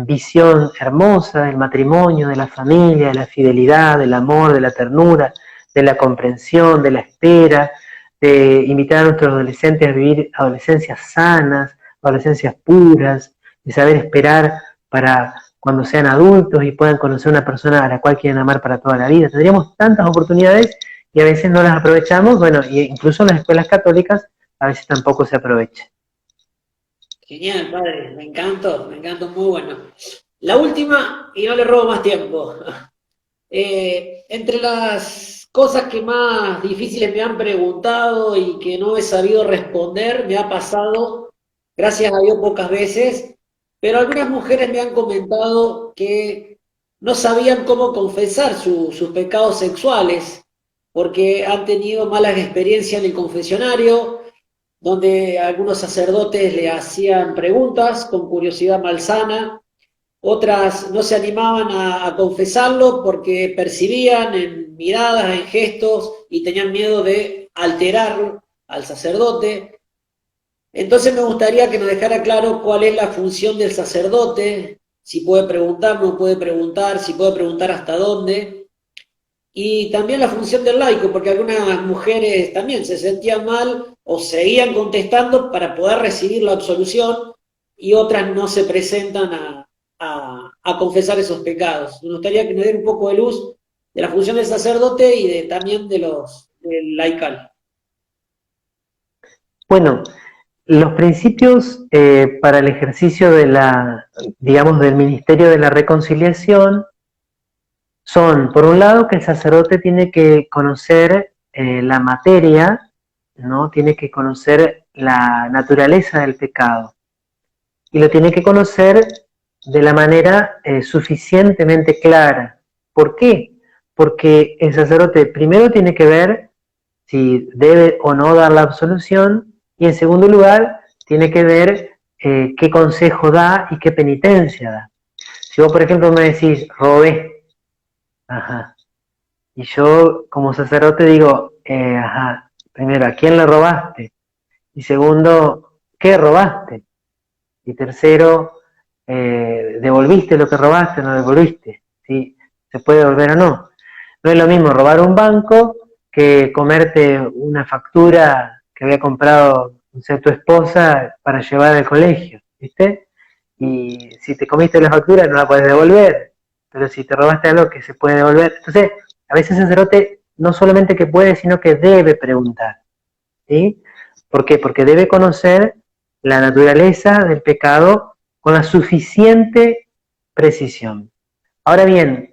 visión hermosa del matrimonio, de la familia, de la fidelidad, del amor, de la ternura, de la comprensión, de la espera, de invitar a nuestros adolescentes a vivir adolescencias sanas, adolescencias puras, de saber esperar para cuando sean adultos y puedan conocer una persona a la cual quieren amar para toda la vida. Tendríamos tantas oportunidades y a veces no las aprovechamos, bueno, y incluso en las escuelas católicas a veces tampoco se aprovecha. Genial, padre, me encantó, muy bueno. La última, y no le robo más tiempo. Entre las cosas que más difíciles me han preguntado y que no he sabido responder, me ha pasado, gracias a Dios, pocas veces, pero algunas mujeres me han comentado que no sabían cómo confesar sus pecados sexuales, porque han tenido malas experiencias en el confesionario, donde algunos sacerdotes le hacían preguntas con curiosidad malsana, otras no se animaban a confesarlo porque percibían en miradas, en gestos y tenían miedo de alterar al sacerdote. Entonces me gustaría que nos dejara claro cuál es la función del sacerdote, si puede preguntar, no puede preguntar, si puede preguntar hasta dónde. Y también la función del laico, porque algunas mujeres también se sentían mal o seguían contestando para poder recibir la absolución y otras no se presentan a confesar esos pecados. Me gustaría que nos den un poco de luz de la función del sacerdote y también del laical. Bueno, los principios para el ejercicio de digamos, del ministerio de la reconciliación son, por un lado, que el sacerdote tiene que conocer la materia, ¿no? Tiene que conocer la naturaleza del pecado. Y lo tiene que conocer de la manera suficientemente clara. ¿Por qué? Porque el sacerdote primero tiene que ver si debe o no dar la absolución, y en segundo lugar tiene que ver qué consejo da y qué penitencia da. Si vos, por ejemplo, me decís, robé, ajá, y yo como sacerdote digo, ajá, primero, ¿a quién le robaste? Y segundo, ¿qué robaste? Y tercero, ¿devolviste lo que robaste o no devolviste? ¿Sí? ¿Se puede devolver o no? No es lo mismo robar un banco que comerte una factura que había comprado, no sé, tu esposa para llevar al colegio, ¿viste? Y si te comiste la factura no la puedes devolver, pero si te robaste algo que se puede devolver. Entonces, a veces el sacerdote no solamente que puede, sino que debe preguntar, ¿sí? ¿Por qué? Porque debe conocer la naturaleza del pecado con la suficiente precisión. Ahora bien,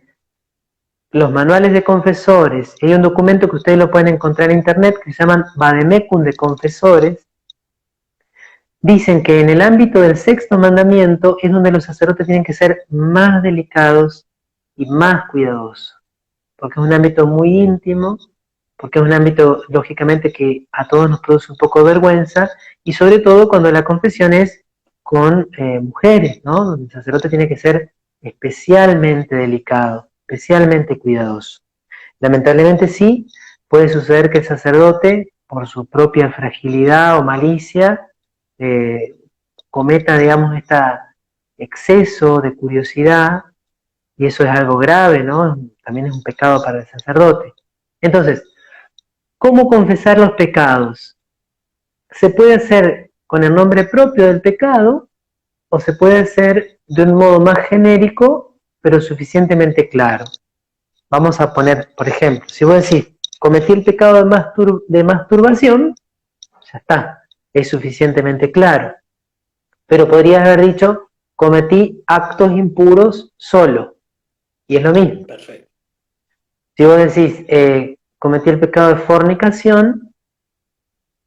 los manuales de confesores, hay un documento que ustedes lo pueden encontrar en internet que se llaman Vademecum de Confesores, dicen que en el ámbito del sexto mandamiento es donde los sacerdotes tienen que ser más delicados y más cuidadosos, porque es un ámbito muy íntimo, porque es un ámbito, lógicamente, que a todos nos produce un poco de vergüenza, y sobre todo cuando la confesión es con mujeres, ¿no? Donde el sacerdote tiene que ser especialmente delicado, especialmente cuidadoso. Lamentablemente sí, puede suceder que el sacerdote, por su propia fragilidad o malicia, cometa, digamos, este exceso de curiosidad, y eso es algo grave, ¿no? También es un pecado para el sacerdote. Entonces, ¿cómo confesar los pecados? Se puede hacer con el nombre propio del pecado, o se puede hacer de un modo más genérico, pero suficientemente claro. Vamos a poner, por ejemplo, si vos decís, cometí el pecado de masturbación, ya está, es suficientemente claro. Pero podrías haber dicho, cometí actos impuros solo, y es lo mismo. Perfecto. Si vos decís, cometí el pecado de fornicación,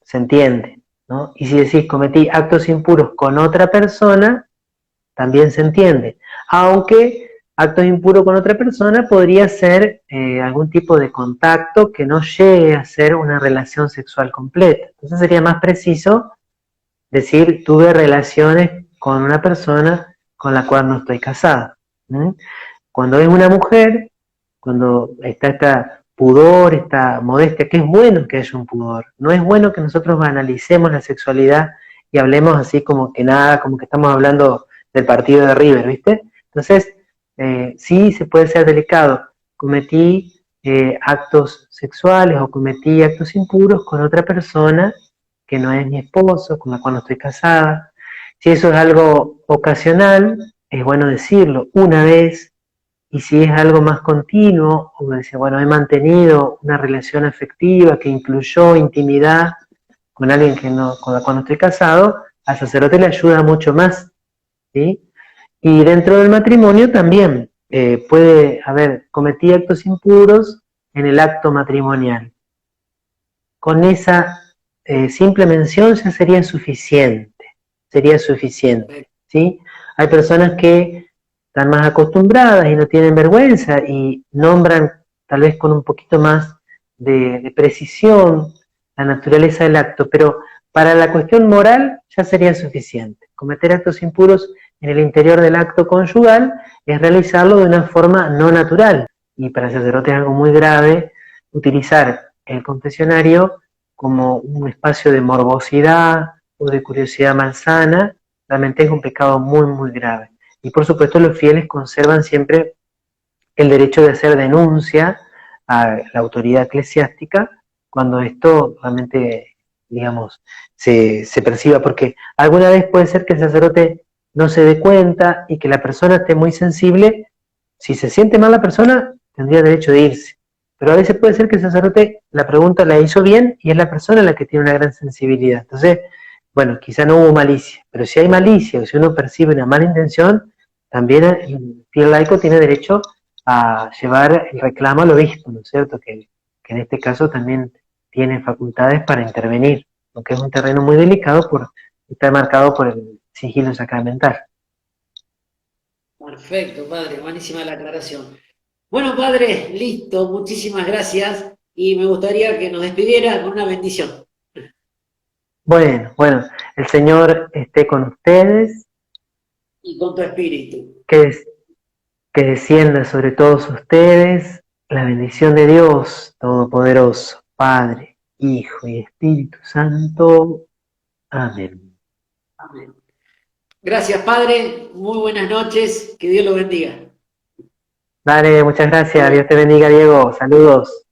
se entiende, ¿no? Y si decís, cometí actos impuros con otra persona, también se entiende. Aunque actos impuros con otra persona podría ser algún tipo de contacto que no llegue a ser una relación sexual completa. Entonces sería más preciso decir, tuve relaciones con una persona con la cual no estoy casada. Cuando es una mujer, cuando está este pudor, esta modestia, que es bueno que haya un pudor. No es bueno que nosotros analicemos la sexualidad y hablemos así como que nada, como que estamos hablando del partido de River, ¿viste? Entonces, sí se puede ser delicado. Cometí actos sexuales o cometí actos impuros con otra persona que no es mi esposo, con la cual no estoy casada. Si eso es algo ocasional, es bueno decirlo una vez. Y si es algo más continuo, o decir, bueno, he mantenido una relación afectiva que incluyó intimidad con alguien con la cual no estoy casado, al sacerdote le ayuda mucho más, ¿sí? Y dentro del matrimonio también puede haber, cometí actos impuros en el acto matrimonial. Con esa simple mención ya sería suficiente, ¿sí? Hay personas que están más acostumbradas y no tienen vergüenza y nombran tal vez con un poquito más de precisión la naturaleza del acto, pero para la cuestión moral ya sería suficiente. Cometer actos impuros en el interior del acto conyugal es realizarlo de una forma no natural, y para el sacerdote es algo muy grave utilizar el confesionario como un espacio de morbosidad o de curiosidad malsana. Realmente es un pecado muy, muy grave. Y por supuesto los fieles conservan siempre el derecho de hacer denuncia a la autoridad eclesiástica cuando esto realmente, digamos, se perciba, porque alguna vez puede ser que el sacerdote no se dé cuenta y que la persona esté muy sensible. Si se siente mal la persona, tendría derecho de irse. Pero a veces puede ser que el sacerdote la pregunta la hizo bien y es la persona la que tiene una gran sensibilidad. Entonces, bueno, quizá no hubo malicia, pero si hay malicia o si uno percibe una mala intención, también el fiel laico tiene derecho a llevar el reclamo al obispo, ¿no es cierto? Que en este caso también tiene facultades para intervenir, aunque es un terreno muy delicado por estar marcado por el sigilo sacramental. Perfecto, padre, buenísima la aclaración. Bueno, padre, listo, muchísimas gracias y me gustaría que nos despidiera con una bendición. Bueno, el Señor esté con ustedes, Y con tu espíritu. que descienda sobre todos ustedes la bendición de Dios Todopoderoso, Padre, Hijo y Espíritu Santo. Amén. Amén. Gracias, padre, muy buenas noches, que Dios lo bendiga. Dale, muchas gracias, Dios te bendiga, Diego, saludos.